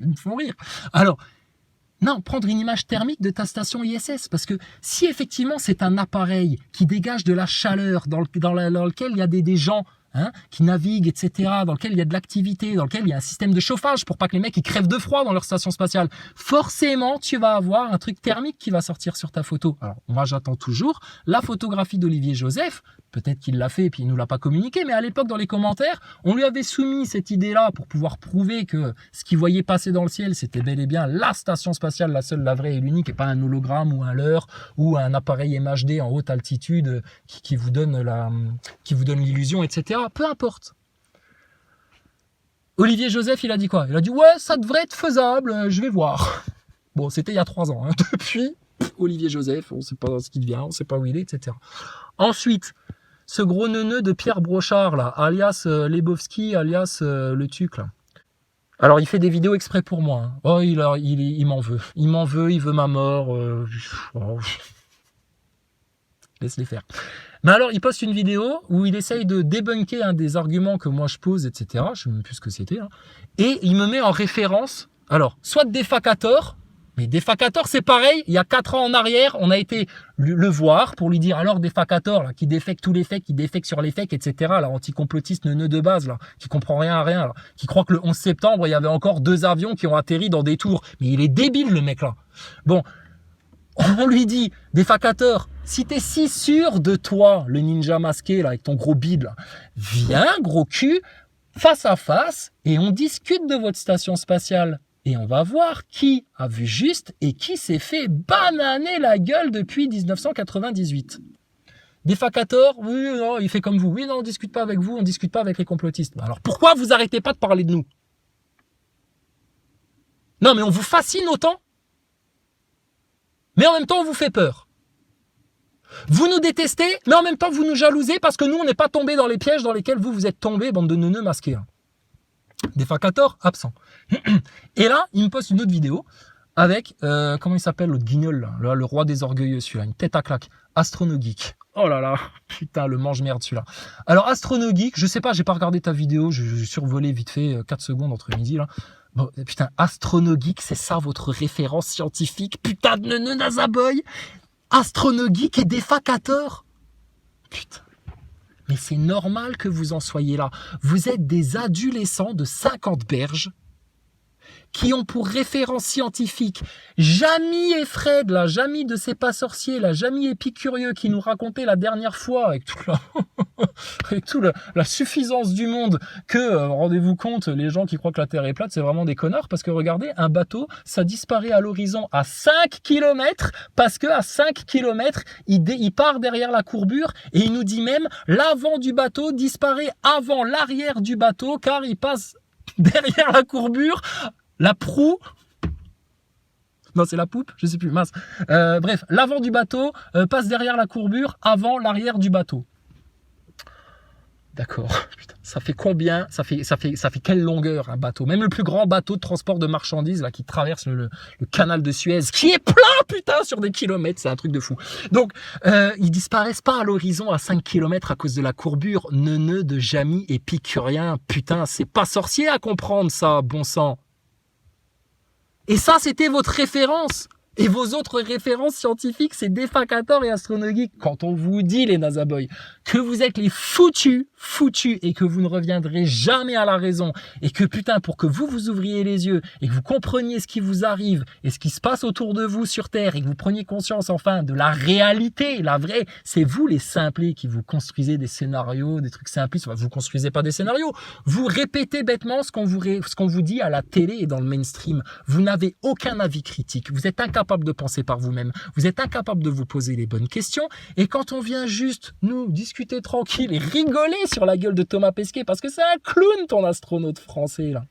Ils me font rire. Alors, non, prendre une image thermique de ta station ISS, parce que si effectivement c'est un appareil qui dégage de la chaleur, dans lequel il y a des gens qui naviguent, etc., dans lequel il y a de l'activité, dans lequel il y a un système de chauffage pour pas que les mecs ils crèvent de froid dans leur station spatiale, forcément tu vas avoir un truc thermique qui va sortir sur ta photo. Alors moi j'attends toujours la photographie d'Olivier Joseph, peut-être qu'il l'a fait et puis il nous l'a pas communiqué, mais à l'époque dans les commentaires, on lui avait soumis cette idée-là pour pouvoir prouver que ce qu'il voyait passer dans le ciel, c'était bel et bien la station spatiale, la seule, la vraie et l'unique, et pas un hologramme ou un leurre ou un appareil MHD en haute altitude qui vous donne l'illusion, etc. Peu importe. Olivier Joseph, il a dit quoi? Il a dit ouais, ça devrait être faisable, je vais voir. Bon, c'était il y a 3 ans. Hein. Depuis, Olivier Joseph, on ne sait pas ce qu'il devient, on ne sait pas où il est, etc. Ensuite, ce gros neuneu de Pierre Brochard, là, alias Lebowski, alias le Tuc, là. Alors, il fait des vidéos exprès pour moi. Hein. Oh, il m'en veut. Il m'en veut, il veut ma mort. Laisse-les faire. Mais alors, il poste une vidéo où il essaye de débunker un des arguments que moi je pose, etc. Je ne sais même plus ce que c'était. Hein. Et il me met en référence, alors, soit Defakator, mais Defakator, c'est pareil. Il y a 4 ans en arrière, on a été le voir pour lui dire, alors Defakator, là, qui défecte tous les fakes, qui défecte sur les fakes, etc. Là, anticomplotiste neuneu de base, là, qui comprend rien à rien, là, qui croit que le 11 septembre, il y avait encore 2 avions qui ont atterri dans des tours. Mais il est débile, le mec, là. Bon. On lui dit, Defakator, si t'es si sûr de toi, le ninja masqué, là, avec ton gros bide, là, viens, gros cul, face à face, et on discute de votre station spatiale. Et on va voir qui a vu juste et qui s'est fait bananer la gueule depuis 1998. Defakator, oui, non, il fait comme vous. Oui, non, on discute pas avec vous, on discute pas avec les complotistes. Alors pourquoi vous arrêtez pas de parler de nous? Non, mais on vous fascine autant? Mais en même temps, on vous fait peur. Vous nous détestez, mais en même temps, vous nous jalousez parce que nous, on n'est pas tombés dans les pièges dans lesquels vous êtes tombés, bande de neuneux masqués. Defakator, absent. Et là, il me poste une autre vidéo avec, comment il s'appelle, l'autre guignol, là, le roi des orgueilleux, celui-là, une tête à claque. Astronogeek. Oh là là, putain, le mange-merde, celui-là. Alors, Astronogeek, je sais pas, j'ai pas regardé ta vidéo, j'ai survolé vite fait 4 secondes entre midi, là. Bon, putain, Astronogeek, c'est ça votre référence scientifique? Putain de neuneu Nazaboy! Astronogeek et Defakator! Putain. Mais c'est normal que vous en soyez là. Vous êtes des adolescents de 50 berges qui ont pour référence scientifique Jamy et Fred, là, Jamy de C'est pas sorcier, là, Jamy épicurieux qui nous racontait la dernière fois avec toute la suffisance du monde que, rendez-vous compte, les gens qui croient que la Terre est plate, c'est vraiment des connards parce que regardez, un bateau, ça disparaît à l'horizon à 5 km parce que à 5 km, il part derrière la courbure et il nous dit même l'avant du bateau disparaît avant l'arrière du bateau car il passe derrière la courbure. La proue, non c'est la poupe, je sais plus, mince. Bref, l'avant du bateau passe derrière la courbure avant l'arrière du bateau. D'accord, putain, ça fait combien, ça fait quelle longueur un bateau? Même le plus grand bateau de transport de marchandises là qui traverse le canal de Suez, qui est plein putain sur des kilomètres, c'est un truc de fou. Donc ils disparaissent pas à l'horizon à 5 km à cause de la courbure, neuneu de Jamy épicurien, putain, c'est pas sorcier à comprendre ça, bon sang. Et ça, c'était votre référence. Et vos autres références scientifiques, c'est Defakator et Astronogeek. Quand on vous dit, les Nazaboys, que vous êtes les foutus, et que vous ne reviendrez jamais à la raison, et que putain, pour que vous ouvriez les yeux, et que vous compreniez ce qui vous arrive, et ce qui se passe autour de vous sur Terre, et que vous preniez conscience enfin de la réalité, la vraie, c'est vous les simplés qui vous construisez des scénarios, des trucs simplistes. Enfin, vous construisez pas des scénarios, vous répétez bêtement ce qu'on vous dit à la télé et dans le mainstream. Vous n'avez aucun avis critique, vous êtes incapable de penser par vous-même, vous êtes incapable de vous poser les bonnes questions, et quand on vient juste nous discuter tranquille et rigoler sur la gueule de Thomas Pesquet, parce que c'est un clown ton astronaute français là.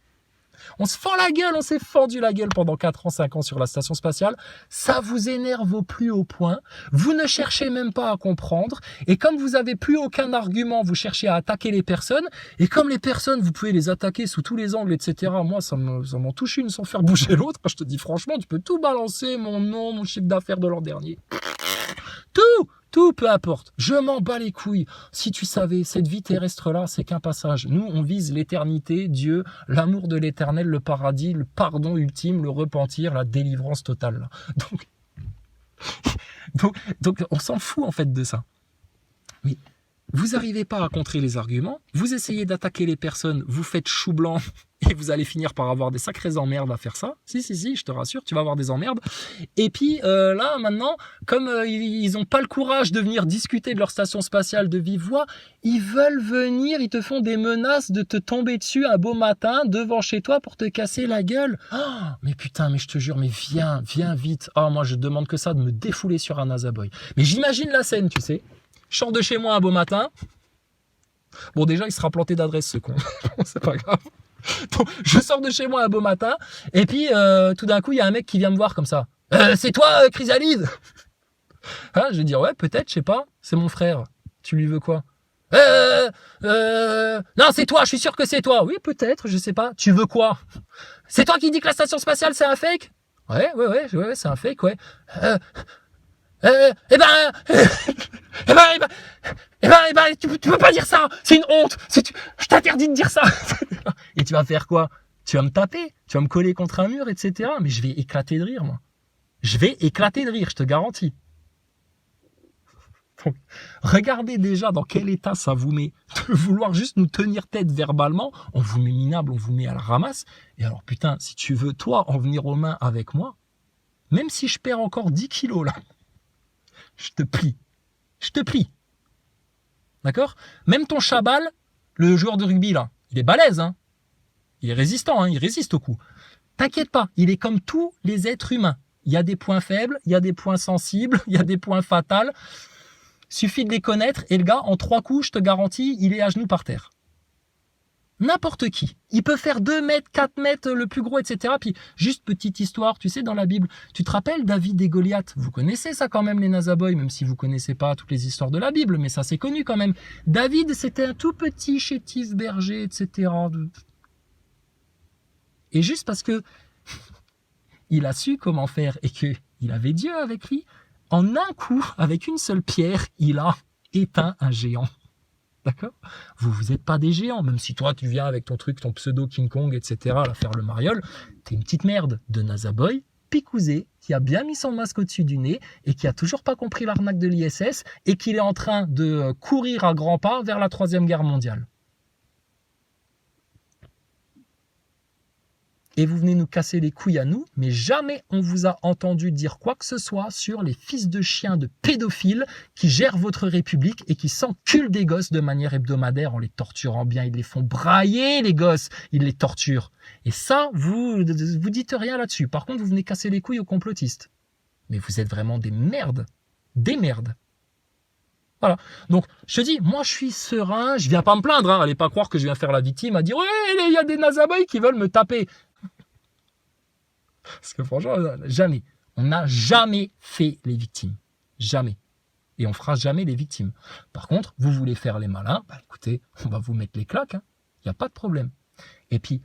On se fend la gueule, on s'est fendu la gueule pendant 4 ans, 5 ans sur la station spatiale, ça vous énerve au plus haut point, vous ne cherchez même pas à comprendre, et comme vous avez plus aucun argument, vous cherchez à attaquer les personnes, et comme les personnes, vous pouvez les attaquer sous tous les angles, etc. Moi, ça m'en touche une sans faire bouger l'autre, je te dis franchement, tu peux tout balancer, mon nom, mon chiffre d'affaires de l'an dernier. Tout, peu importe. Je m'en bats les couilles. Si tu savais, cette vie terrestre-là, c'est qu'un passage. Nous, on vise l'éternité, Dieu, l'amour de l'éternel, le paradis, le pardon ultime, le repentir, la délivrance totale. Donc, on s'en fout en fait de ça. Mais vous n'arrivez pas à contrer les arguments, vous essayez d'attaquer les personnes, vous faites chou blanc et vous allez finir par avoir des sacrées emmerdes à faire ça. Si, je te rassure, tu vas avoir des emmerdes. Et puis là, maintenant, comme ils n'ont pas le courage de venir discuter de leur station spatiale de vive voix, ils veulent venir, ils te font des menaces de te tomber dessus un beau matin devant chez toi pour te casser la gueule. Oh, mais putain, mais je te jure, mais viens vite. Oh, moi, je demande que ça, de me défouler sur un Nazaboy. Mais j'imagine la scène, tu sais. Je sors de chez moi un beau matin. Bon, déjà, il sera planté d'adresse, ce con. C'est pas grave. Donc, je sors de chez moi un beau matin. Et puis, tout d'un coup, il y a un mec qui vient me voir comme ça. C'est toi, Chrysalide? Hein, je vais dire, ouais, peut-être, je sais pas. C'est mon frère. Tu lui veux quoi? Non, c'est toi, je suis sûr que c'est toi. Oui, peut-être, je sais pas. Tu veux quoi? C'est toi qui dis que la station spatiale, c'est un fake? Ouais, c'est un fake, ouais. Eh ben, tu peux pas dire ça, c'est une honte, je t'interdis de dire ça. Et tu vas faire quoi? Tu vas me taper, tu vas me coller contre un mur, etc. Mais je vais éclater de rire, moi. Je vais éclater de rire, je te garantis. Donc, regardez déjà dans quel état ça vous met de vouloir juste nous tenir tête verbalement. On vous met minable, on vous met à la ramasse. Et alors, putain, si tu veux, toi, en venir aux mains avec moi, même si je perds encore 10 kilos, là, je te plie. Je te plie. D'accord? Même ton Chabal, le joueur de rugby, là, il est balèze, hein. Il est résistant, hein, il résiste au coup. T'inquiète pas, il est comme tous les êtres humains. Il y a des points faibles, il y a des points sensibles, il y a des points fatals. Suffit de les connaître et le gars, en 3 coups, je te garantis, il est à genoux par terre. N'importe qui. Il peut faire 2 mètres, 4 mètres, le plus gros, etc. Puis, juste petite histoire, tu sais, dans la Bible, tu te rappelles David et Goliath? Vous connaissez ça quand même, les Nazaboys, même si vous connaissez pas toutes les histoires de la Bible, mais ça c'est connu quand même. David, c'était un tout petit chétif berger, etc. Et juste parce que il a su comment faire et qu'il avait Dieu avec lui, en un coup, avec une seule pierre, il a éteint un géant. D'accord? Vous êtes pas des géants, même si toi tu viens avec ton truc, ton pseudo King Kong, etc. à faire le mariole, t'es une petite merde de Nazaboy, picousé, qui a bien mis son masque au-dessus du nez et qui a toujours pas compris l'arnaque de l'ISS et qu'il est en train de courir à grands pas vers la 3e guerre mondiale. Et vous venez nous casser les couilles à nous, mais jamais on vous a entendu dire quoi que ce soit sur les fils de chiens de pédophiles qui gèrent votre République et qui s'enculent des gosses de manière hebdomadaire en les torturant bien. Ils les font brailler, les gosses, ils les torturent. Et ça, vous dites rien là-dessus. Par contre, vous venez casser les couilles aux complotistes. Mais vous êtes vraiment des merdes. Des merdes. Voilà. Donc, je te dis, moi, je suis serein. Je viens pas me plaindre. Hein. Allez pas croire que je viens faire la victime à dire « Ouais, il y a des Nazaboys qui veulent me taper. » Parce que franchement, jamais. On n'a jamais fait les victimes. Jamais. Et on fera jamais les victimes. Par contre, vous voulez faire les malins, bah écoutez, on va vous mettre les claques. Il n'y a pas de problème. Et puis,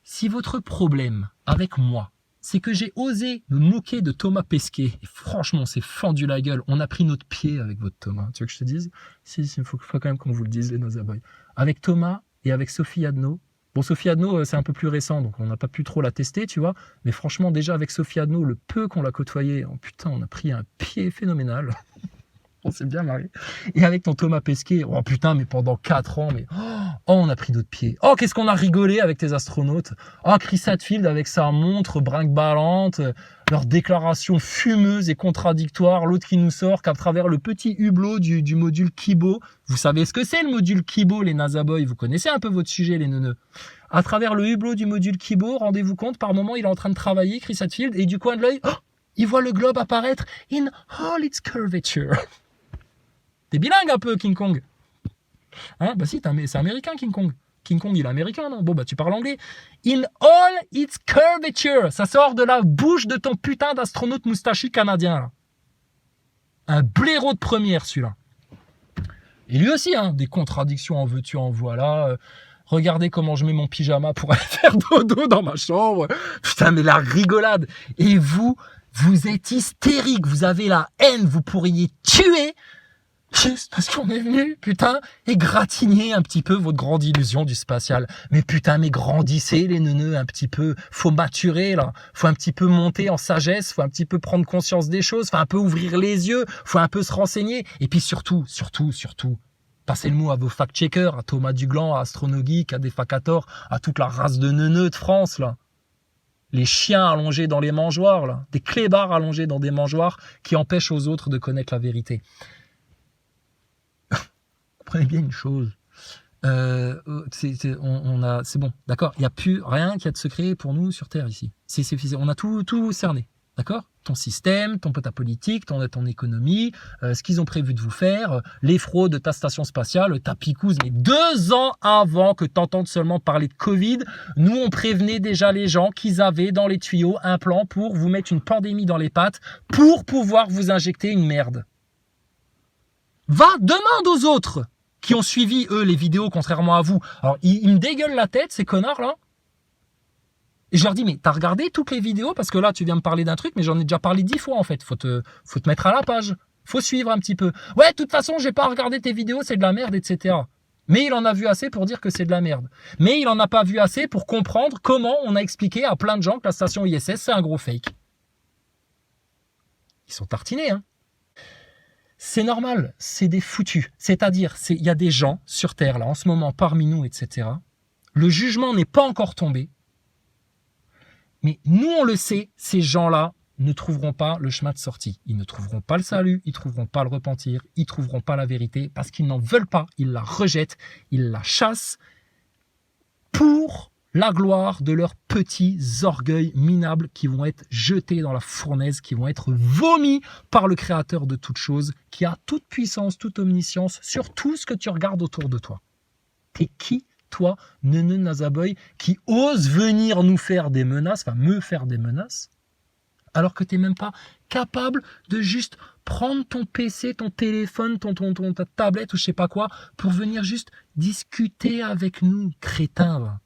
si votre problème avec moi, c'est que j'ai osé me moquer de Thomas Pesquet, et franchement, c'est fendu la gueule, on a pris notre pied avec votre Thomas. Tu veux que je te dise? Si, il faut quand même qu'on vous le dise, les Nazaboys. Avec Thomas et avec Sophie Adno. Bon, Sophie Adno, c'est un peu plus récent, donc on n'a pas pu trop la tester, tu vois. Mais franchement, déjà avec Sophie Adno, le peu qu'on l'a côtoyé, oh putain, on a pris un pied phénoménal. On s'est bien marré. Et avec ton Thomas Pesquet, oh putain, mais pendant 4 ans, mais oh, on a pris d'autres pieds. Oh, qu'est-ce qu'on a rigolé avec tes astronautes. Oh, Chris Hadfield avec sa montre brinque-ballante, leurs déclarations fumeuses et contradictoires, l'autre qui nous sort qu'à travers le petit hublot du module Kibo. Vous savez ce que c'est le module Kibo, les Nazaboys? Vous connaissez un peu votre sujet, les neuneux. À travers le hublot du module Kibo, rendez-vous compte, par moment, il est en train de travailler, Chris Hadfield, et du coin de l'œil, oh, il voit le globe apparaître in all its curvature. T'es bilingue un peu, King Kong. Hein? Bah si, c'est américain, King Kong. King Kong, il est américain, non? Bon, bah tu parles anglais. In all its curvature. Ça sort de la bouche de ton putain d'astronaute moustachu canadien, là. Un blaireau de première, celui-là. Et lui aussi, hein, des contradictions en veux-tu, en voilà. Regardez comment je mets mon pyjama pour aller faire dodo dans ma chambre. Putain, mais la rigolade. Et vous êtes hystérique. Vous avez la haine. Vous pourriez tuer juste parce qu'on est venu, putain, égratigner un petit peu votre grande illusion du spatial. Mais putain, mais grandissez les neuneux un petit peu. Faut maturer, là. Faut un petit peu monter en sagesse. Faut un petit peu prendre conscience des choses. Faut un peu ouvrir les yeux. Faut un peu se renseigner. Et puis surtout, passez le mot à vos fact-checkers, à Thomas Duglan, à Astronogeek, à Defacator, à toute la race de neuneux de France, là. Les chiens allongés dans les mangeoires, là. Des clébards allongés dans des mangeoires qui empêchent aux autres de connaître la vérité. Comprenez bien une chose, c'est bon, d'accord. Il n'y a plus rien qui a de secret pour nous sur Terre ici. On a tout cerné, d'accord. Ton système, ta politique, ton économie, ce qu'ils ont prévu de vous faire, les fraudes de ta station spatiale, ta picouse. Mais 2 ans avant que tu entendes seulement parler de Covid, nous on prévenait déjà les gens qu'ils avaient dans les tuyaux un plan pour vous mettre une pandémie dans les pattes pour pouvoir vous injecter une merde. Va, demande aux autres qui ont suivi, eux, les vidéos, contrairement à vous. Alors, ils me dégueulent la tête, ces connards-là. Et je leur dis, mais t'as regardé toutes les vidéos? Parce que là, tu viens me parler d'un truc, mais j'en ai déjà parlé 10 fois en fait. Faut te mettre à la page. Faut suivre un petit peu. Ouais, de toute façon, j'ai pas regardé tes vidéos, c'est de la merde, etc. Mais il en a vu assez pour dire que c'est de la merde. Mais il en a pas vu assez pour comprendre comment on a expliqué à plein de gens que la station ISS, c'est un gros fake. Ils sont tartinés, hein. C'est normal, c'est des foutus. C'est-à-dire, il y a des gens sur Terre, là, en ce moment, parmi nous, etc. Le jugement n'est pas encore tombé. Mais nous, on le sait, ces gens-là ne trouveront pas le chemin de sortie. Ils ne trouveront pas le salut, ils ne trouveront pas le repentir, ils ne trouveront pas la vérité parce qu'ils n'en veulent pas, ils la rejettent, ils la chassent pour la gloire de leurs petits orgueils minables qui vont être jetés dans la fournaise, qui vont être vomis par le Créateur de toutes choses, qui a toute puissance, toute omniscience sur tout ce que tu regardes autour de toi. T'es qui, toi, Neuneu Nazaboy, qui ose venir nous faire des menaces, enfin me faire des menaces, alors que tu n'es même pas capable de juste prendre ton PC, ton téléphone, ta tablette ou je sais pas quoi, pour venir juste discuter avec nous, crétin.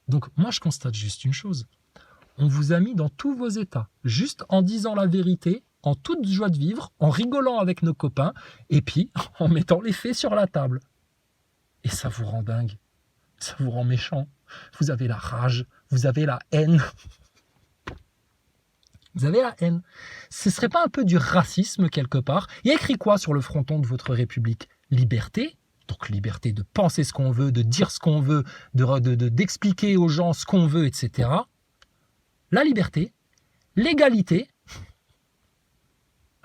Donc moi je constate juste une chose, on vous a mis dans tous vos états, juste en disant la vérité, en toute joie de vivre, en rigolant avec nos copains, et puis en mettant les faits sur la table. Et ça vous rend dingue, ça vous rend méchant, vous avez la rage, vous avez la haine. Vous avez la haine. Ce serait pas un peu du racisme quelque part? Il y a écrit quoi sur le fronton de votre République? Liberté. Donc liberté de penser ce qu'on veut, de dire ce qu'on veut, d'expliquer aux gens ce qu'on veut, etc. La liberté, l'égalité.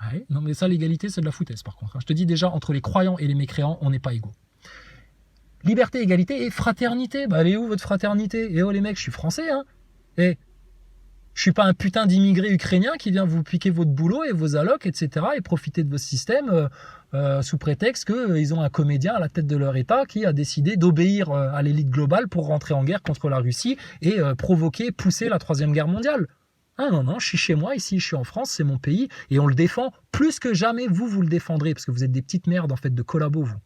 Ouais, non mais ça, l'égalité, c'est de la foutaise par contre. Je te dis déjà, entre les croyants et les mécréants, on n'est pas égaux. Liberté, égalité et fraternité. Bah elle est où votre fraternité? Eh oh les mecs, je suis français, hein. Eh, je suis pas un putain d'immigré ukrainien qui vient vous piquer votre boulot et vos allocs, etc. et profiter de vos systèmes sous prétexte qu'ils ont un comédien à la tête de leur État qui a décidé d'obéir à l'élite globale pour rentrer en guerre contre la Russie et pousser la Troisième Guerre mondiale. Ah non, non, je suis chez moi ici, je suis en France, c'est mon pays et on le défend plus que jamais. Vous le défendrez parce que vous êtes des petites merdes en fait de collabos, vous.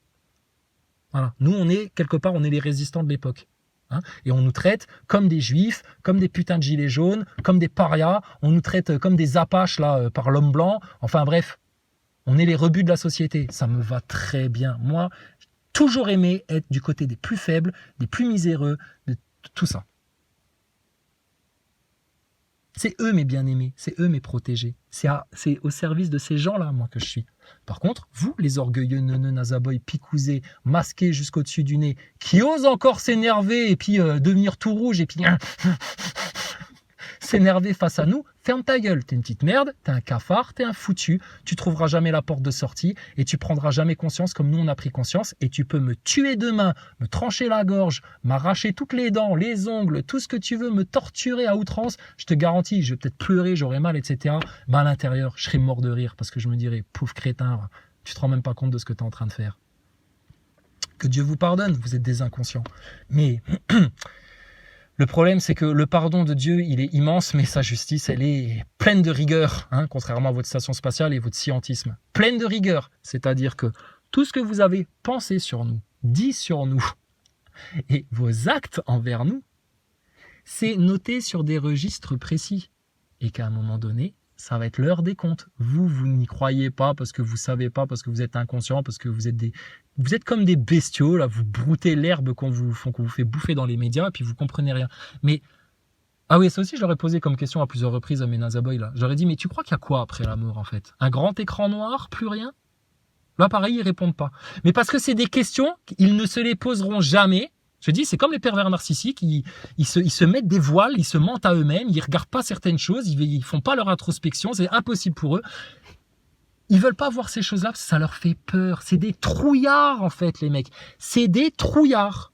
Voilà. Nous, on est quelque part, on est les résistants de l'époque. Hein, et on nous traite comme des juifs, comme des putains de gilets jaunes, comme des parias, on nous traite comme des apaches là, par l'homme blanc, enfin bref, on est les rebuts de la société, ça me va très bien. Moi, j'ai toujours aimé être du côté des plus faibles, des plus miséreux, de tout ça. C'est eux mes bien-aimés, c'est eux mes protégés, c'est au service de ces gens-là, moi, que je suis. Par contre, vous, les orgueilleux neuneux nazaboy picousés, masqués jusqu'au-dessus du nez, qui osent encore s'énerver et puis devenir tout rouge et puis s'énerver face à nous, ferme ta gueule, t'es une petite merde, t'es un cafard, t'es un foutu, tu trouveras jamais la porte de sortie et tu prendras jamais conscience comme nous on a pris conscience et tu peux me tuer demain, me trancher la gorge, m'arracher toutes les dents, les ongles, tout ce que tu veux, me torturer à outrance, je te garantis, je vais peut-être pleurer, j'aurai mal, etc. Ben à l'intérieur, je serai mort de rire parce que je me dirais, pauvre crétin, tu te rends même pas compte de ce que tu es en train de faire. Que Dieu vous pardonne, vous êtes des inconscients. Mais le problème, c'est que le pardon de Dieu, il est immense, mais sa justice, elle est pleine de rigueur, hein, contrairement à votre station spatiale et votre scientisme. Pleine de rigueur, c'est-à-dire que tout ce que vous avez pensé sur nous, dit sur nous, et vos actes envers nous, c'est noté sur des registres précis. Et qu'à un moment donné, ça va être l'heure des comptes. Vous n'y croyez pas parce que vous savez pas, parce que vous êtes inconscient, parce que vous êtes comme des bestiaux, là, vous broutez l'herbe qu'on vous fait bouffer dans les médias et puis vous comprenez rien. Mais, ah oui, ça aussi, je leur ai posé comme question à plusieurs reprises à mes nazaboys, là. J'aurais dit, mais tu crois qu'il y a quoi après la mort, en fait? Un grand écran noir, plus rien? Là, pareil, ils répondent pas. Mais parce que c'est des questions, ils ne se les poseront jamais. Je dis, c'est comme les pervers narcissiques, ils se mettent des voiles, ils se mentent à eux-mêmes, ils regardent pas certaines choses, ils font pas leur introspection, c'est impossible pour eux. Ils veulent pas voir ces choses-là parce que ça leur fait peur. C'est des trouillards, en fait, les mecs. C'est des trouillards.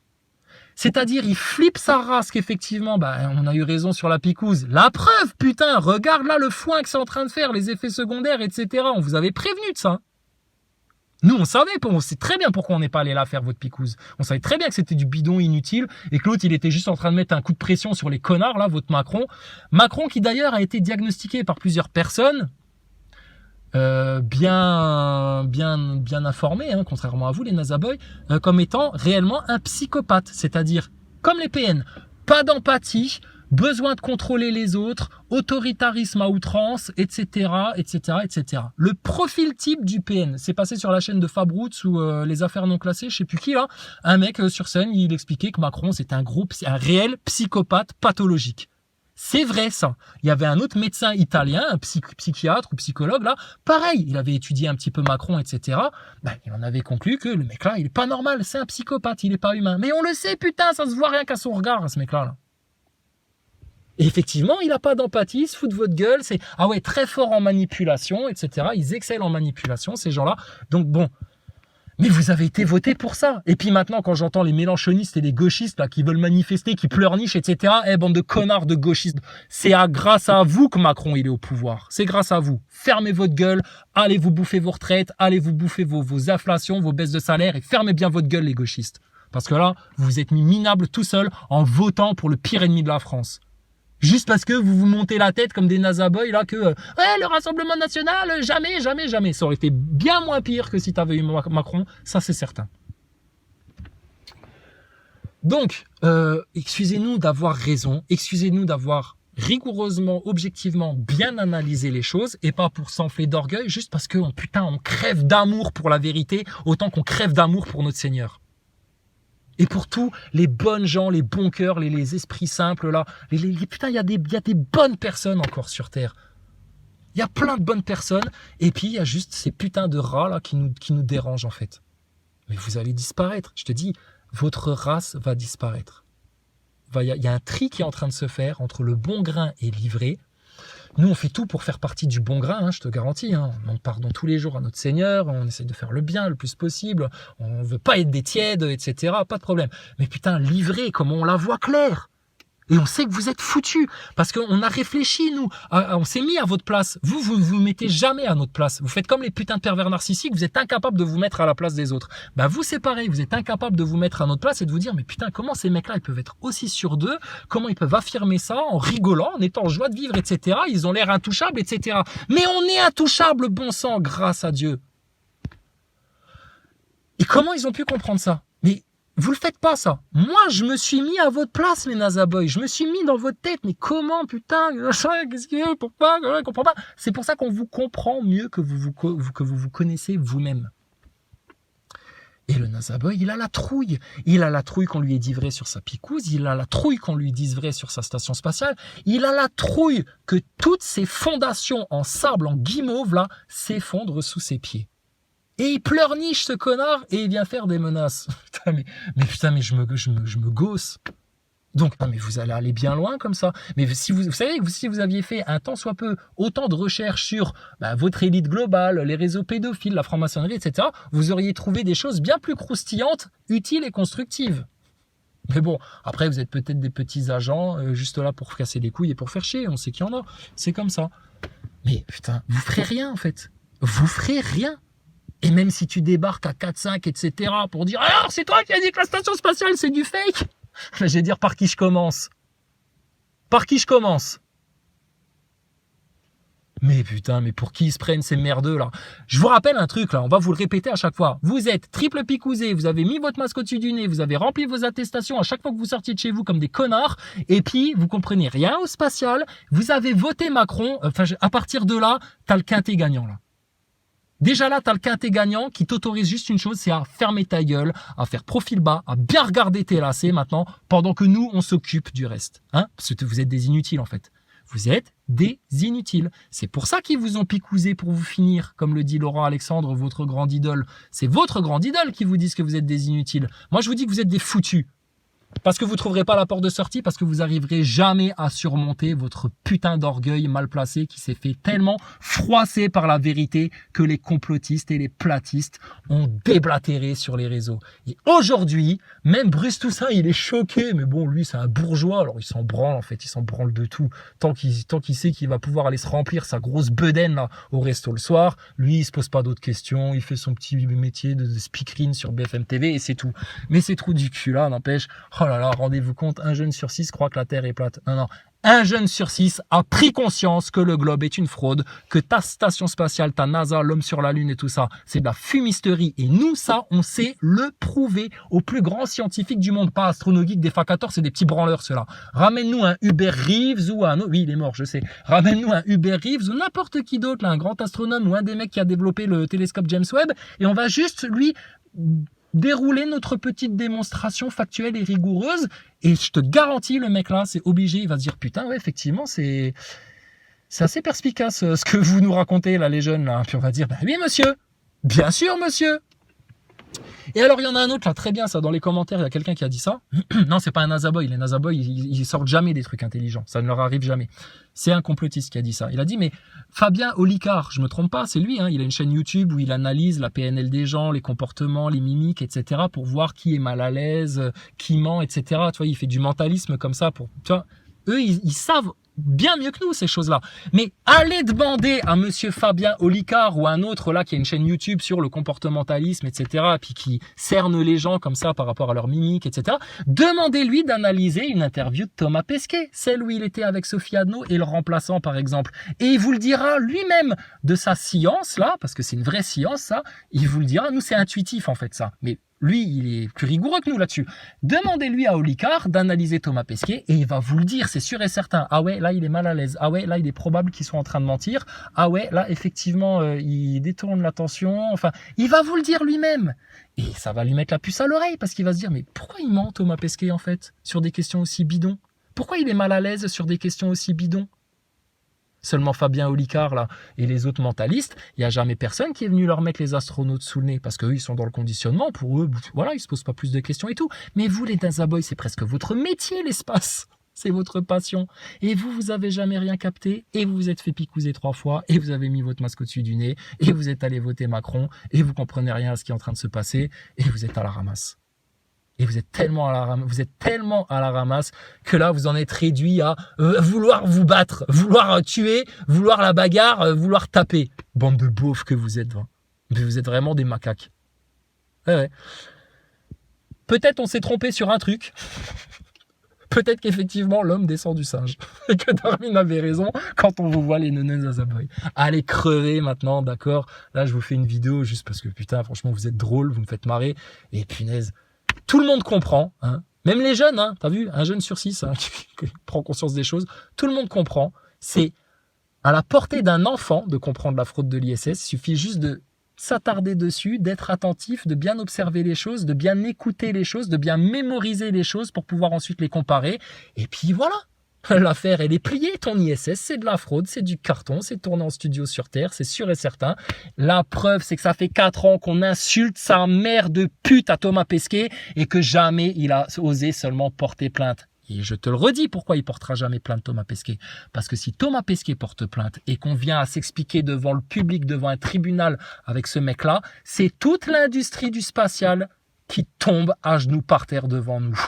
C'est-à-dire, ils flippent sa race qu'effectivement, on a eu raison sur la picouse. La preuve, putain, regarde là le foin que c'est en train de faire, les effets secondaires, etc. On vous avait prévenu de ça. Nous, on sait très bien pourquoi on n'est pas allé là faire votre picouse. On savait très bien que c'était du bidon inutile et que l'autre, il était juste en train de mettre un coup de pression sur les connards, là, votre Macron. Macron qui d'ailleurs a été diagnostiqué par plusieurs personnes, bien informées, hein, contrairement à vous, les nazaboys, comme étant réellement un psychopathe. C'est-à-dire, comme les PN, pas d'empathie, besoin de contrôler les autres, autoritarisme à outrance, etc., etc., etc. Le profil type du PN, c'est passé sur la chaîne de Fab Roots ou les affaires non classées, je sais plus qui là, un mec sur scène, il expliquait que Macron c'était un réel psychopathe pathologique. C'est vrai ça. Il y avait un autre médecin italien, un psychiatre ou psychologue là, pareil, il avait étudié un petit peu Macron, etc. Ben, il en avait conclu que le mec là, il est pas normal, c'est un psychopathe, il est pas humain. Mais on le sait, putain, ça se voit rien qu'à son regard, ce mec là. Et effectivement, il n'a pas d'empathie, il se fout de votre gueule, c'est ah ouais, très fort en manipulation, etc. Ils excellent en manipulation, ces gens-là. Donc bon, mais vous avez été voté pour ça. Et puis maintenant, quand j'entends les mélanchonistes et les gauchistes là, qui veulent manifester, qui pleurnichent, etc., bande de connards de gauchistes, c'est grâce à vous que Macron il est au pouvoir. C'est grâce à vous. Fermez votre gueule, allez vous bouffer vos retraites, allez vous bouffer vos inflations, vos baisses de salaire, et fermez bien votre gueule, les gauchistes. Parce que là, vous vous êtes mis minable tout seul en votant pour le pire ennemi de la France. Juste parce que vous vous montez la tête comme des nazaboys là que ouais, le Rassemblement National, jamais, jamais, jamais. Ça aurait été bien moins pire que si tu avais eu Macron, ça c'est certain. Donc, excusez-nous d'avoir raison, excusez-nous d'avoir rigoureusement, objectivement bien analysé les choses et pas pour s'enfler d'orgueil, juste parce que putain, on crève d'amour pour la vérité autant qu'on crève d'amour pour notre Seigneur. Et pour tous les bonnes gens, les bons cœurs, les esprits simples, là, putain, il y a des bonnes personnes encore sur Terre. Il y a plein de bonnes personnes, et puis il y a juste ces putains de rats là qui nous dérangent en fait. Mais vous allez disparaître, je te dis, votre race va disparaître. Il y a un tri qui est en train de se faire entre le bon grain et l'ivraie. Nous, on fait tout pour faire partie du bon grain, je te garantis. On pardonne tous les jours à notre Seigneur, on essaie de faire le bien le plus possible, on ne veut pas être des tièdes, etc. Pas de problème. Mais putain, livré, comment on la voit claire. Et on sait que vous êtes foutus, parce qu'on a réfléchi, nous. On s'est mis à votre place. Vous mettez jamais à notre place. Vous faites comme les putains de pervers narcissiques, vous êtes incapables de vous mettre à la place des autres. Bah vous, c'est pareil, vous êtes incapables de vous mettre à notre place et de vous dire, mais putain, comment ces mecs-là, ils peuvent être aussi sûrs d'eux, comment ils peuvent affirmer ça en rigolant, en étant en joie de vivre, etc. Ils ont l'air intouchables, etc. Mais on est intouchables, bon sang, grâce à Dieu. Et comment ils ont pu comprendre ça? Mais vous le faites pas, ça. Moi, je me suis mis à votre place, les nazaboys. Je me suis mis dans votre tête. Mais comment, putain, qu'est-ce qu'il y a? Pourquoi? Je comprends pas. C'est pour ça qu'on vous comprend mieux que vous vous connaissez vous-même. Et le nazaboy, il a la trouille. Il a la trouille qu'on lui ait dit vrai sur sa picouse. Il a la trouille qu'on lui dise vrai sur sa station spatiale. Il a la trouille que toutes ces fondations en sable, en guimauve, là, s'effondrent sous ses pieds. Et il pleurniche, ce connard, et il vient faire des menaces. Putain, mais je me gausse. Donc, mais vous allez aller bien loin comme ça. Mais si vous savez que si vous aviez fait un tant soit peu autant de recherches sur votre élite globale, les réseaux pédophiles, la franc-maçonnerie, etc., vous auriez trouvé des choses bien plus croustillantes, utiles et constructives. Mais bon, après, vous êtes peut-être des petits agents juste là pour casser les couilles et pour faire chier. On sait qu'il y en a. C'est comme ça. Mais putain, vous ferez rien en fait. Vous ferez rien. Et même si tu débarques à 4-5, etc., pour dire « Alors, c'est toi qui as dit que la station spatiale, c'est du fake ?» Je vais dire par qui je commence. Par qui je commence? Mais putain, mais pour qui ils se prennent ces merdeux là? Je vous rappelle un truc là, on va vous le répéter à chaque fois. Vous êtes triple picousé, vous avez mis votre masque au-dessus du nez, vous avez rempli vos attestations à chaque fois que vous sortiez de chez vous comme des connards, et puis vous comprenez rien au spatial, vous avez voté Macron, enfin à partir de là, t'as le quintet gagnant là. Déjà là, tu as le quintet gagnant qui t'autorise juste une chose, c'est à fermer ta gueule, à faire profil bas, à bien regarder tes lacets maintenant, pendant que nous, on s'occupe du reste. Parce que vous êtes des inutiles en fait. Vous êtes des inutiles. C'est pour ça qu'ils vous ont picousé pour vous finir, comme le dit Laurent Alexandre, votre grand idole. C'est votre grand idole qui vous dit que vous êtes des inutiles. Moi, je vous dis que vous êtes des foutus. Parce que vous ne trouverez pas la porte de sortie, parce que vous n'arriverez jamais à surmonter votre putain d'orgueil mal placé qui s'est fait tellement froisser par la vérité que les complotistes et les platistes ont déblatéré sur les réseaux. Et aujourd'hui, même Bruce Toussaint, il est choqué, mais bon, lui, c'est un bourgeois, alors il s'en branle en fait, il s'en branle de tout. Tant qu'il sait qu'il va pouvoir aller se remplir sa grosse bedaine là, au resto le soir, lui, il se pose pas d'autres questions, il fait son petit métier de speakerine sur BFM TV et c'est tout. Mais ces trous du cul là, n'empêche... Oh là là, rendez-vous compte, un jeune sur 6 croit que la Terre est plate. Non, Un jeune sur 6 a pris conscience que le globe est une fraude, que ta station spatiale, ta NASA, l'homme sur la Lune et tout ça, c'est de la fumisterie. Et nous, ça, on sait le prouver aux plus grands scientifiques du monde. Pas astronogeek, des facateurs, c'est des petits branleurs, ceux-là. Ramène-nous un Hubert Reeves ou un... Oui, il est mort, je sais. Ramène-nous un Hubert Reeves ou n'importe qui d'autre, là, un grand astronome ou un des mecs qui a développé le télescope James Webb, et on va juste lui dérouler notre petite démonstration factuelle et rigoureuse, et je te garantis, le mec là, c'est obligé, il va se dire, putain, ouais, effectivement, c'est assez perspicace ce que vous nous racontez là, les jeunes, là. Puis on va dire, bah oui, monsieur, bien sûr, monsieur. Et alors, il y en a un autre là, très bien, ça, dans les commentaires, il y a quelqu'un qui a dit ça. Non, c'est pas un NASA-boy, les NASA-boys, ils sortent jamais des trucs intelligents, ça ne leur arrive jamais. C'est un complotiste qui a dit ça. Il a dit, mais Fabien Olicard, je me trompe pas, c'est lui, hein, il a une chaîne YouTube où il analyse la PNL des gens, les comportements, les mimiques, etc., pour voir qui est mal à l'aise, qui ment, etc. Tu vois, il fait du mentalisme comme ça pour, tu vois, eux, ils savent bien mieux que nous, ces choses-là. Mais allez demander à monsieur Fabien Olicard ou à un autre là qui a une chaîne YouTube sur le comportementalisme, etc., puis qui cerne les gens comme ça par rapport à leur mimique, etc. Demandez-lui d'analyser une interview de Thomas Pesquet, celle où il était avec Sophie Adno et le remplaçant, par exemple. Et il vous le dira lui-même de sa science, là, parce que c'est une vraie science, ça. Il vous le dira. Nous, c'est intuitif, en fait, ça. Mais lui, il est plus rigoureux que nous là-dessus. Demandez-lui à Olicard d'analyser Thomas Pesquet et il va vous le dire, c'est sûr et certain. Ah ouais, là, il est mal à l'aise. Ah ouais, là, il est probable qu'ils soient en train de mentir. Ah ouais, là, effectivement, il détourne l'attention. Enfin, il va vous le dire lui-même. Et ça va lui mettre la puce à l'oreille parce qu'il va se dire, mais pourquoi il ment, Thomas Pesquet, en fait, sur des questions aussi bidons? Pourquoi il est mal à l'aise sur des questions aussi bidons? Seulement Fabien Olicard là et les autres mentalistes, il n'y a jamais personne qui est venu leur mettre les astronautes sous le nez parce qu'eux ils sont dans le conditionnement, pour eux, voilà, ils se posent pas plus de questions et tout. Mais vous les NASA Boys, c'est presque votre métier l'espace, c'est votre passion. Et vous, vous avez jamais rien capté et vous vous êtes fait picouser 3 fois et vous avez mis votre masque au-dessus du nez et vous êtes allé voter Macron et vous comprenez rien à ce qui est en train de se passer et vous êtes à la ramasse. Et vous êtes tellement à la ramasse que là, vous en êtes réduit à vouloir vous battre, vouloir tuer, vouloir la bagarre, vouloir taper. Bande de beaufs que vous êtes. Hein. Vous êtes vraiment des macaques. Ouais. Peut-être on s'est trompé sur un truc. Peut-être qu'effectivement, l'homme descend du singe. Et que Darwin avait raison quand on vous voit les neuneux NASA-boys. Allez crever maintenant, d'accord? Là, je vous fais une vidéo juste parce que, putain, franchement, vous êtes drôle, vous me faites marrer. Et punaise... Tout le monde comprend, hein. Même les jeunes, hein, t'as vu, un jeune sur 6 hein, qui prend conscience des choses, tout le monde comprend. C'est à la portée d'un enfant de comprendre la fraude de l'ISS, il suffit juste de s'attarder dessus, d'être attentif, de bien observer les choses, de bien écouter les choses, de bien mémoriser les choses pour pouvoir ensuite les comparer. Et puis voilà, l'affaire elle est pliée, ton ISS c'est de la fraude, c'est du carton, c'est tourné en studio sur Terre, c'est sûr et certain. La preuve c'est que ça fait 4 ans qu'on insulte sa mère de pute à Thomas Pesquet et que jamais il a osé seulement porter plainte. Et je te le redis, pourquoi il portera jamais plainte Thomas Pesquet? Parce que si Thomas Pesquet porte plainte et qu'on vient à s'expliquer devant le public, devant un tribunal avec ce mec-là, c'est toute l'industrie du spatial qui tombe à genoux par terre devant nous.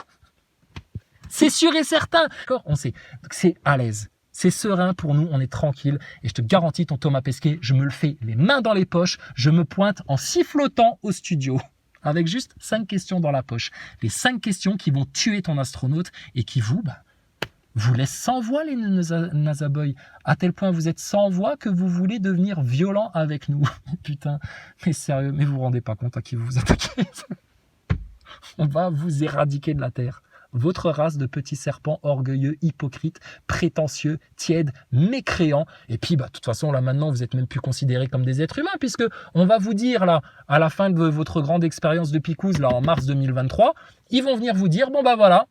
C'est sûr et certain. On sait. C'est à l'aise. C'est serein pour nous. On est tranquille. Et je te garantis, ton Thomas Pesquet, je me le fais les mains dans les poches. Je me pointe en sifflotant au studio. Avec juste 5 questions dans la poche. Les 5 questions qui vont tuer ton astronaute et qui vous laissent sans voix, les NASA Boys. À tel point vous êtes sans voix que vous voulez devenir violent avec nous. Putain. Mais sérieux, mais vous vous rendez pas compte à qui vous vous attaquez. On va vous éradiquer de la Terre. Votre race de petits serpents orgueilleux, hypocrites, prétentieux, tièdes, mécréants. Et puis, de toute façon, là, maintenant, vous n'êtes même plus considérés comme des êtres humains, puisque on va vous dire, là, à la fin de votre grande expérience de picouse, là, en mars 2023, ils vont venir vous dire, bon, voilà,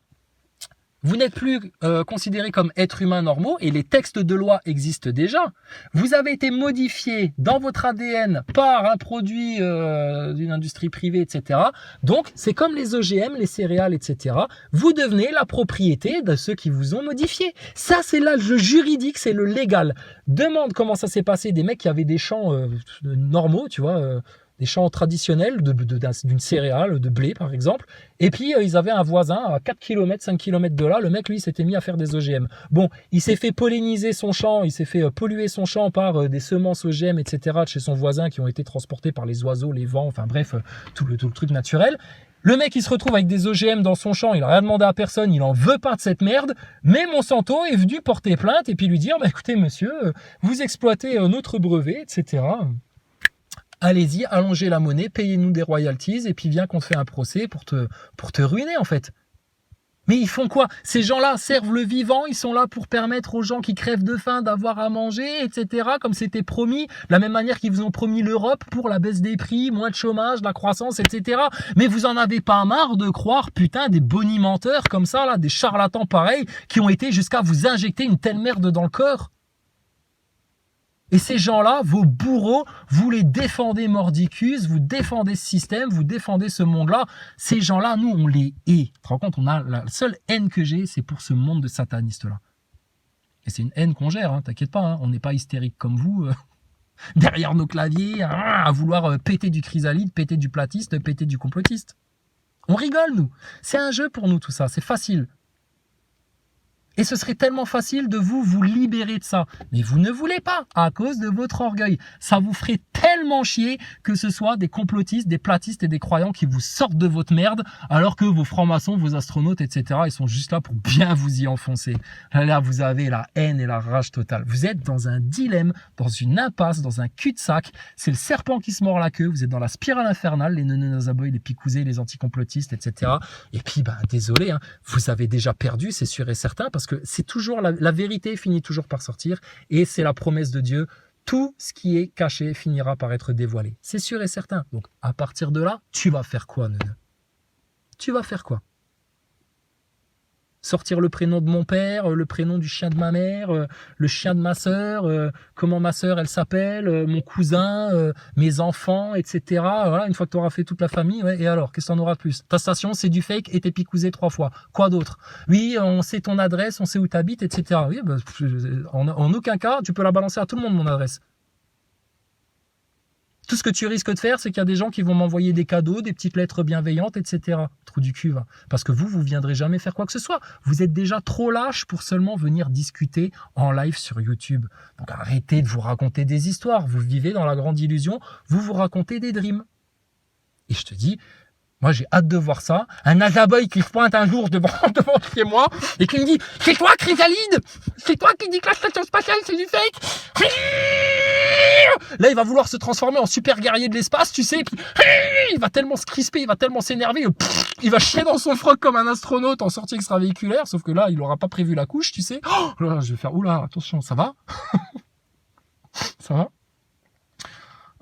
vous n'êtes plus considérés comme êtres humains normaux et les textes de loi existent déjà. Vous avez été modifié dans votre ADN par un produit d'une industrie privée, etc. Donc, c'est comme les OGM, les céréales, etc. Vous devenez la propriété de ceux qui vous ont modifié. Ça, c'est là le juridique, c'est le légal. Demande comment ça s'est passé des mecs qui avaient des champs normaux, tu vois, des champs traditionnels d'une céréale, de blé par exemple, et puis ils avaient un voisin à 4 km, 5 km de là, le mec lui s'était mis à faire des OGM. Bon, il s'est fait polliniser son champ, il s'est fait polluer son champ par des semences OGM, etc. de chez son voisin qui ont été transportées par les oiseaux, les vents, enfin bref, tout le truc naturel. Le mec, il se retrouve avec des OGM dans son champ, il n'a rien demandé à personne, il en veut pas de cette merde, mais Monsanto est venu porter plainte et puis lui dire, bah, écoutez monsieur, vous exploitez notre brevet, etc. Allez-y, allongez la monnaie, payez-nous des royalties et puis viens qu'on te fait un procès pour te ruiner en fait. Mais ils font quoi? Ces gens-là servent le vivant, ils sont là pour permettre aux gens qui crèvent de faim d'avoir à manger, etc. Comme c'était promis, de la même manière qu'ils vous ont promis l'Europe pour la baisse des prix, moins de chômage, de la croissance, etc. Mais vous en avez pas marre de croire, putain, des bonimenteurs comme ça, là, des charlatans pareils, qui ont été jusqu'à vous injecter une telle merde dans le corps? Et ces gens-là, vos bourreaux, vous les défendez mordicus, vous défendez ce système, vous défendez ce monde-là. Ces gens-là, nous, on les hait. Tu te rends compte, la seule haine que j'ai, c'est pour ce monde de satanistes-là. Et c'est une haine qu'on gère, hein, t'inquiète pas, hein, on n'est pas hystérique comme vous, derrière nos claviers, à vouloir péter du chrysalide, péter du platiste, péter du complotiste. On rigole, nous. C'est un jeu pour nous, tout ça, c'est facile. Et ce serait tellement facile de vous libérer de ça. Mais vous ne voulez pas, à cause de votre orgueil. Ça vous ferait tellement chier que ce soit des complotistes, des platistes et des croyants qui vous sortent de votre merde, alors que vos francs-maçons, vos astronautes, etc., ils sont juste là pour bien vous y enfoncer. Là, vous avez la haine et la rage totale. Vous êtes dans un dilemme, dans une impasse, dans un cul-de-sac. C'est le serpent qui se mord la queue. Vous êtes dans la spirale infernale, les neuneunazaboys, les picousés, les anticomplotistes, etc. Et puis, désolé, hein, vous avez déjà perdu, c'est sûr et certain, parce que c'est toujours la vérité finit toujours par sortir et c'est la promesse de Dieu. Tout ce qui est caché finira par être dévoilé. C'est sûr et certain. Donc, à partir de là, tu vas faire quoi, Neuneu? Tu vas faire quoi? Sortir le prénom de mon père, le prénom du chien de ma mère, le chien de ma sœur, comment ma sœur elle s'appelle, mon cousin, mes enfants, etc. Voilà, une fois que tu auras fait toute la famille, ouais, et alors, qu'est-ce que t'en auras de plus? Ta station, c'est du fake et t'es picousé 3 fois. Quoi d'autre? Oui, on sait ton adresse, on sait où t'habites, etc. Oui, en aucun cas, tu peux la balancer à tout le monde, mon adresse. Tout ce que tu risques de faire, c'est qu'il y a des gens qui vont m'envoyer des cadeaux, des petites lettres bienveillantes, etc. Trou du cul, va. Parce que vous viendrez jamais faire quoi que ce soit. Vous êtes déjà trop lâche pour seulement venir discuter en live sur YouTube. Donc arrêtez de vous raconter des histoires. Vous vivez dans la grande illusion, vous racontez des dreams. Et je te dis, moi j'ai hâte de voir ça. Un Azaboy qui se pointe un jour devant chez moi et qui me dit « C'est toi, Chrysalide? C'est toi qui dis que la station spatiale c'est du fake ?» Là, il va vouloir se transformer en super guerrier de l'espace, tu sais, puis il va tellement se crisper, il va tellement s'énerver, il va chier dans son froc comme un astronaute en sortie extravéhiculaire, sauf que là, il n'aura pas prévu la couche, tu sais. Oh, là, je vais faire, oula, attention, ça va? Ça va?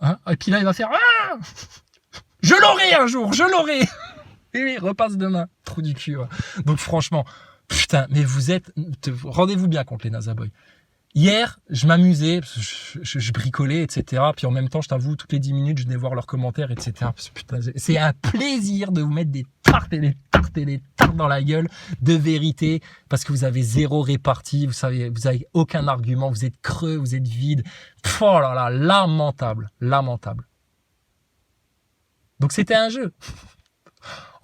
Hein? Et puis là, il va faire, ah, je l'aurai un jour, je l'aurai. Et oui, repasse demain. Trou du cul. Ouais. Donc franchement, putain, mais vous êtes, rendez-vous bien contre les Nazaboys. Hier, je m'amusais, je bricolais, etc. Puis en même temps, je t'avoue, toutes les 10 minutes, je venais voir leurs commentaires, etc. Putain, c'est un plaisir de vous mettre des tartes et des tartes et des tartes dans la gueule de vérité, parce que vous avez zéro répartie, vous avez aucun argument, vous êtes creux, vous êtes vide. Oh là là, lamentable, lamentable. Donc c'était un jeu.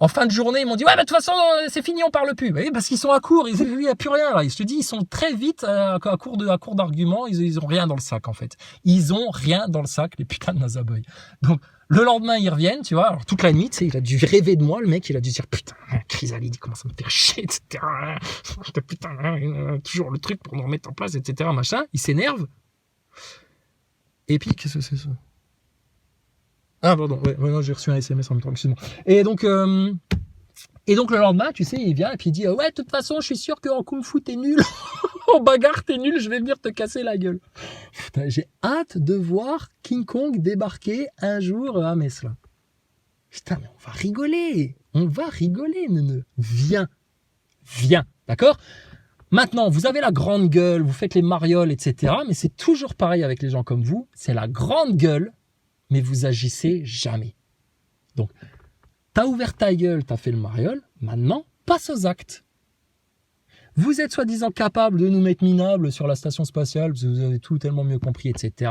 En fin de journée, ils m'ont dit « Ouais, de toute façon, c'est fini, on parle plus. » Oui, parce qu'ils sont à court, il n'y a plus rien. Là. Je te dis, ils sont très vite à court d'arguments, ils ont rien dans le sac, en fait. Ils ont rien dans le sac, les putains de Nazaboy. Donc, le lendemain, ils reviennent, tu vois. Alors, toute la nuit, tu sais, il a dû rêver de moi, le mec, il a dû dire « Putain, Chrysalide, il commence à me faire chier, etc. Putain, toujours le truc pour nous remettre en place, etc. » Machin, il s'énerve. Et puis, qu'est-ce que c'est ça? Ah pardon, ouais, non, j'ai reçu un SMS en même temps, excuse-moi. Et donc le lendemain, tu sais, il vient et puis il dit ouais, de toute façon, je suis sûr qu'en Kung Fu t'es nul, en bagarre t'es nul, je vais venir te casser la gueule. Putain, j'ai hâte de voir King Kong débarquer un jour à Metz là. Putain, mais on va rigoler, Neuneu. Viens, d'accord? Maintenant, vous avez la grande gueule, vous faites les marioles, etc. Mais c'est toujours pareil avec les gens comme vous, c'est la grande gueule, mais vous agissez jamais. Donc, t'as ouvert ta gueule, t'as fait le mariole, maintenant, passe aux actes. Vous êtes soi-disant capable de nous mettre minables sur la station spatiale, parce que vous avez tout tellement mieux compris, etc.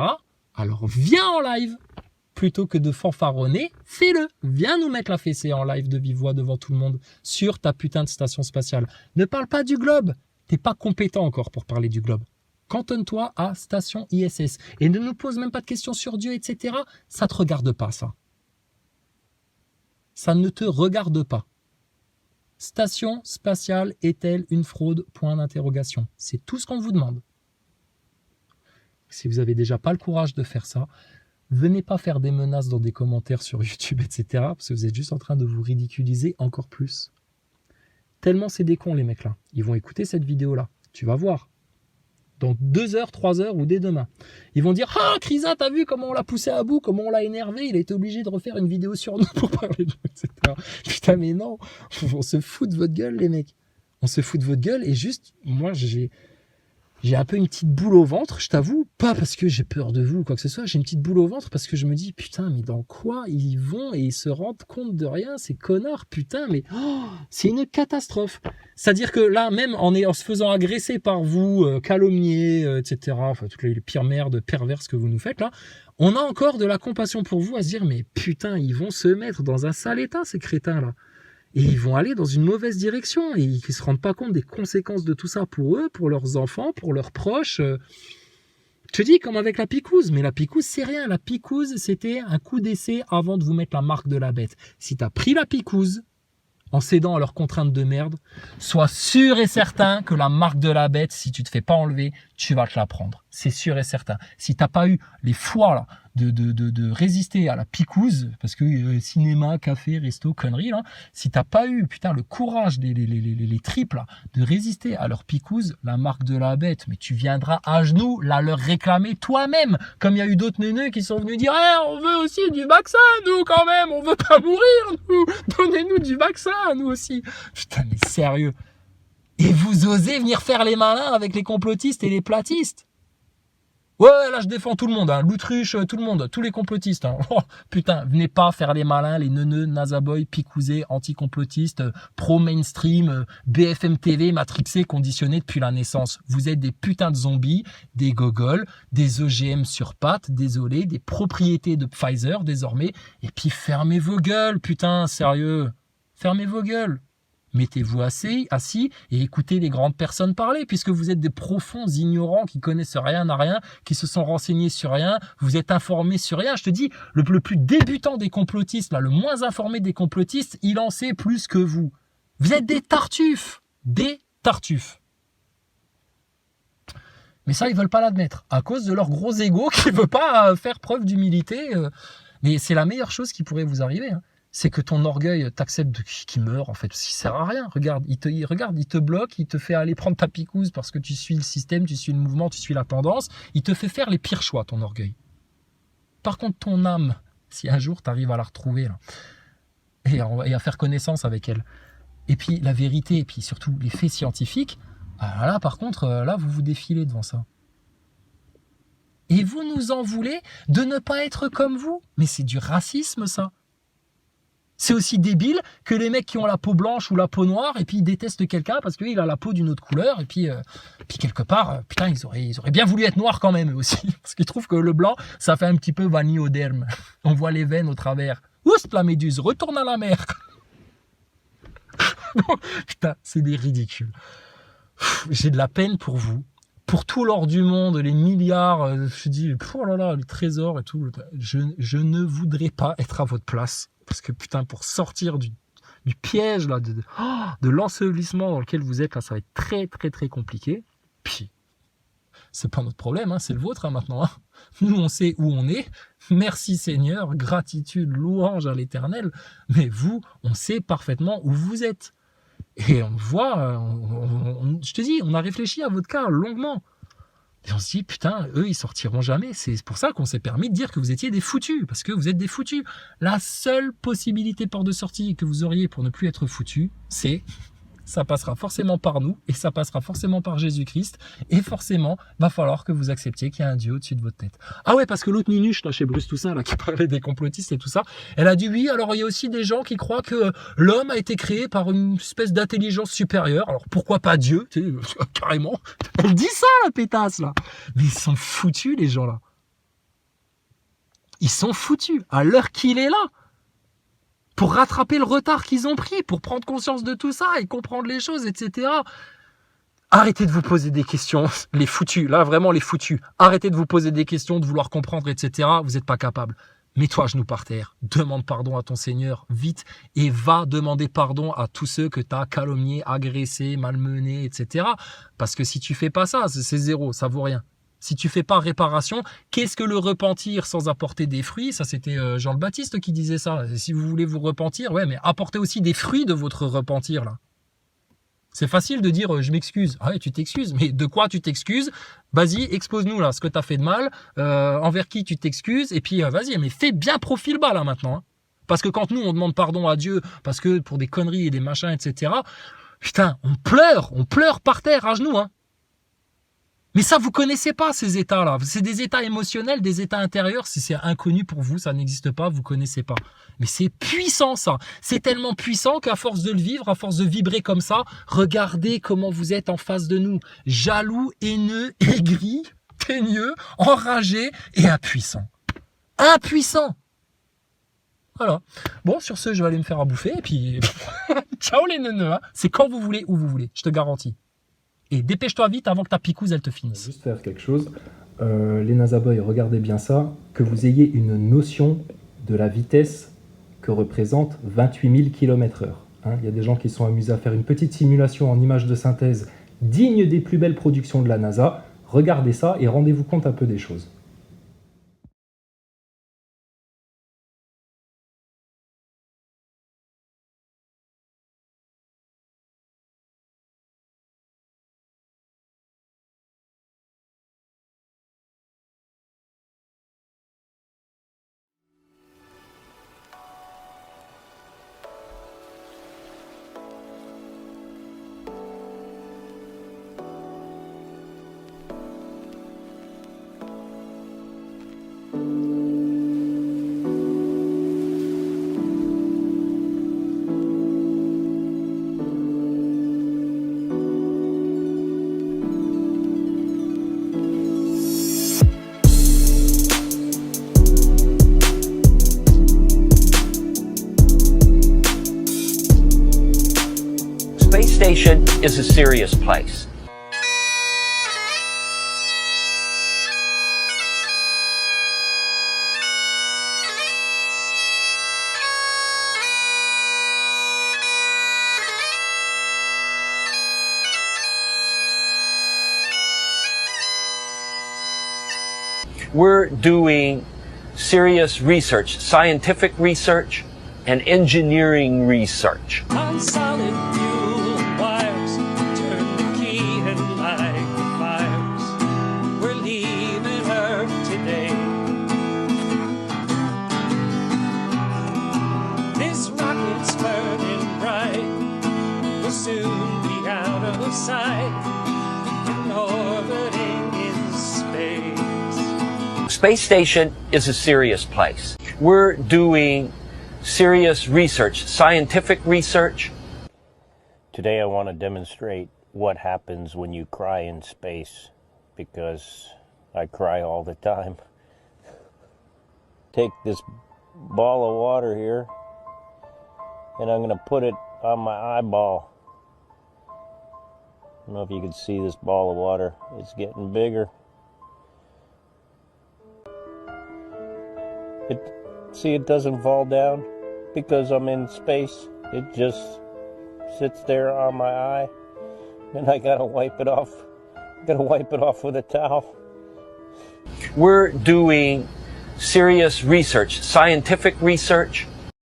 Alors, viens en live. Plutôt que de fanfaronner, fais-le. Viens nous mettre la fessée en live de vive voix devant tout le monde sur ta putain de station spatiale. Ne parle pas du globe. T'es pas compétent encore pour parler du globe. Cantonne-toi à station ISS. Et ne nous pose même pas de questions sur Dieu, etc. Ça te regarde pas, ça. Ça ne te regarde pas. Station spatiale est-elle une fraude? Point d'interrogation. C'est tout ce qu'on vous demande. Si vous n'avez déjà pas le courage de faire ça, venez pas faire des menaces dans des commentaires sur YouTube, etc. Parce que vous êtes juste en train de vous ridiculiser encore plus. Tellement c'est des cons, les mecs là. Ils vont écouter cette vidéo-là. Tu vas voir. Dans 2 heures, 3 heures ou dès demain. Ils vont dire « Ah, Krisa, t'as vu comment on l'a poussé à bout, comment on l'a énervé, il a été obligé de refaire une vidéo sur nous pour parler de nous, etc. » Putain, mais non, on se fout de votre gueule, les mecs. On se fout de votre gueule et juste, moi, j'ai un peu une petite boule au ventre, je t'avoue, pas parce que j'ai peur de vous ou quoi que ce soit, j'ai une petite boule au ventre parce que je me dis, putain, mais dans quoi ils vont et ils se rendent compte de rien, ces connards, putain, mais c'est une catastrophe. C'est-à-dire que là, même en se faisant agresser par vous, calomnier, etc., enfin, toutes les pires merdes perverses que vous nous faites là, on a encore de la compassion pour vous à se dire, mais putain, ils vont se mettre dans un sale état, ces crétins-là. Et ils vont aller dans une mauvaise direction et ils ne se rendent pas compte des conséquences de tout ça pour eux, pour leurs enfants, pour leurs proches. Je te dis, comme avec la picouse, mais la picouse, c'est rien. La picouse, c'était un coup d'essai avant de vous mettre la marque de la bête. Si tu as pris la picouse en cédant à leurs contraintes de merde, sois sûr et certain que la marque de la bête, si tu te fais pas enlever, tu vas te la prendre. C'est sûr et certain. Si t'as pas eu les foies là, de résister à la picouse, parce que cinéma, café, resto, conneries, là, si t'as pas eu putain le courage les tripes là, de résister à leur picouse, la marque de la bête, mais tu viendras à genoux la leur réclamer toi-même, comme il y a eu d'autres neuneux qui sont venus dire on veut aussi du vaccin, nous quand même, on veut pas mourir, nous, donnez-nous du vaccin, nous aussi. Putain, mais sérieux. Et vous osez venir faire les malins avec les complotistes et les platistes? Ouais, là, je défends tout le monde, hein. L'Autruche, tout le monde, tous les complotistes. Hein. Oh, putain, venez pas faire les malins, les neuneux, nazaboy, picousés, anti-complotistes, pro-mainstream, BFM TV, matrixés, conditionnés depuis la naissance. Vous êtes des putains de zombies, des gogoles, des OGM sur pattes, désolé, des propriétés de Pfizer, désormais. Et puis, fermez vos gueules, putain, sérieux. Fermez vos gueules. Mettez-vous assis et écoutez les grandes personnes parler, puisque vous êtes des profonds ignorants qui connaissent rien à rien, qui se sont renseignés sur rien, vous êtes informés sur rien. Je te dis, le plus débutant des complotistes, là, le moins informé des complotistes, il en sait plus que vous. Vous êtes des tartuffes. Des tartuffes. Mais ça, ils veulent pas l'admettre, à cause de leur gros ego qui veut pas faire preuve d'humilité. Mais c'est la meilleure chose qui pourrait vous arriver, hein. C'est que ton orgueil t'accepte qu'il meurt, en fait, parce qu'il sert à rien. Regarde, il te bloque, il te fait aller prendre ta picouse parce que tu suis le système, tu suis le mouvement, tu suis la tendance. Il te fait faire les pires choix, ton orgueil. Par contre, ton âme, si un jour tu arrives à la retrouver là, et à faire connaissance avec elle, et puis la vérité, et puis surtout les faits scientifiques, là, par contre, là, vous vous défilez devant ça. Et vous nous en voulez de ne pas être comme vous. Mais c'est du racisme, ça. C'est aussi débile que les mecs qui ont la peau blanche ou la peau noire et puis ils détestent quelqu'un parce qu'il a la peau d'une autre couleur et puis quelque part, putain, ils auraient bien voulu être noirs quand même eux aussi parce qu'ils trouvent que le blanc, ça fait un petit peu vanille au derme. On voit les veines au travers. Oust, la méduse, retourne à la mer. Putain, c'est des ridicules. J'ai de la peine pour vous. Pour tout l'or du monde, les milliards, je dis, oh là là, le trésor et tout. Je ne voudrais pas être à votre place. Parce que putain, pour sortir du piège là, de l'ensevelissement dans lequel vous êtes, là, ça va être très très très compliqué. Puis, c'est pas notre problème, hein, c'est le vôtre hein, maintenant. Hein. Nous, on sait où on est. Merci Seigneur, gratitude, louange à l'Éternel. Mais vous, on sait parfaitement où vous êtes. Et on voit, je te dis, on a réfléchi à votre cas longuement. Et on se dit, putain, eux, ils sortiront jamais. C'est pour ça qu'on s'est permis de dire que vous étiez des foutus, parce que vous êtes des foutus. La seule possibilité porte de sortie que vous auriez pour ne plus être foutus, c'est, ça passera forcément par nous, et ça passera forcément par Jésus-Christ, et forcément, va falloir que vous acceptiez qu'il y a un Dieu au-dessus de votre tête. Ah ouais, parce que l'autre ninuche, là, chez Bruce Toussaint, là, qui parlait des complotistes et tout ça, elle a dit oui, alors il y a aussi des gens qui croient que l'homme a été créé par une espèce d'intelligence supérieure, alors pourquoi pas Dieu, tu sais, carrément. Elle dit ça, la pétasse, là. Mais ils sont foutus, les gens, là. Ils sont foutus, à l'heure qu'il est là. Pour rattraper le retard qu'ils ont pris, pour prendre conscience de tout ça et comprendre les choses, etc. Arrêtez de vous poser des questions, les foutus, là vraiment les foutus. Arrêtez de vous poser des questions, de vouloir comprendre, etc. Vous n'êtes pas capable. mets-toi à genoux par terre, demande pardon à ton Seigneur, vite, et va demander pardon à tous ceux que tu as calomniés, agressés, malmenés, etc. Parce que si tu fais pas ça, c'est zéro, ça vaut rien. Si tu fais pas réparation, qu'est-ce que le repentir sans apporter des fruits? Ça, c'était Jean le Baptiste qui disait ça. Et si vous voulez vous repentir, ouais, mais apportez aussi des fruits de votre repentir, là. C'est facile de dire je m'excuse. Ah ouais, tu t'excuses, mais de quoi tu t'excuses? Vas-y, expose-nous là ce que tu as fait de mal, envers qui tu t'excuses, et puis vas-y, mais fais bien profil bas là maintenant. Hein. Parce que quand nous on demande pardon à Dieu, parce que pour des conneries et des machins, etc., putain, on pleure par terre à genoux. Hein. Mais ça, vous connaissez pas ces états-là. C'est des états émotionnels, des états intérieurs. Si c'est inconnu pour vous, ça n'existe pas, vous connaissez pas. Mais c'est puissant, ça. C'est tellement puissant qu'à force de le vivre, à force de vibrer comme ça, regardez comment vous êtes en face de nous. Jaloux, haineux, aigri, teigneux, enragé et impuissant. Impuissant. Voilà. Bon, sur ce, je vais aller me faire à bouffer et puis ciao les neuneux. Hein. C'est quand vous voulez, où vous voulez. Je te garantis. Et dépêche-toi vite avant que ta picouse, elle te finisse. Juste faire quelque chose. Les Nazaboys, regardez bien ça. Que vous ayez une notion de la vitesse que représente 28 000 km/h. Hein, il y a des gens qui sont amusés à faire une petite simulation en image de synthèse digne des plus belles productions de la NASA. Regardez ça et rendez-vous compte un peu des choses. Space station is a serious place. We're doing serious research, scientific research, and engineering research. On solid fuel wires, turn the key and light the fires. We're leaving Earth today. This rocket's burning bright. We'll soon be out of sight and orbiting in space. Space station is a serious place. We're doing serious research, scientific research. Today I want to demonstrate what happens when you cry in space, because I cry all the time. Take this ball of water here and I'm going to put it on my eyeball. I don't know if you can see this ball of water. It's getting bigger. See, it doesn't fall down because I'm in space. It just sits there on my eye, and I gotta wipe it off. Gotta wipe it off with a towel. We're doing serious research, scientific research,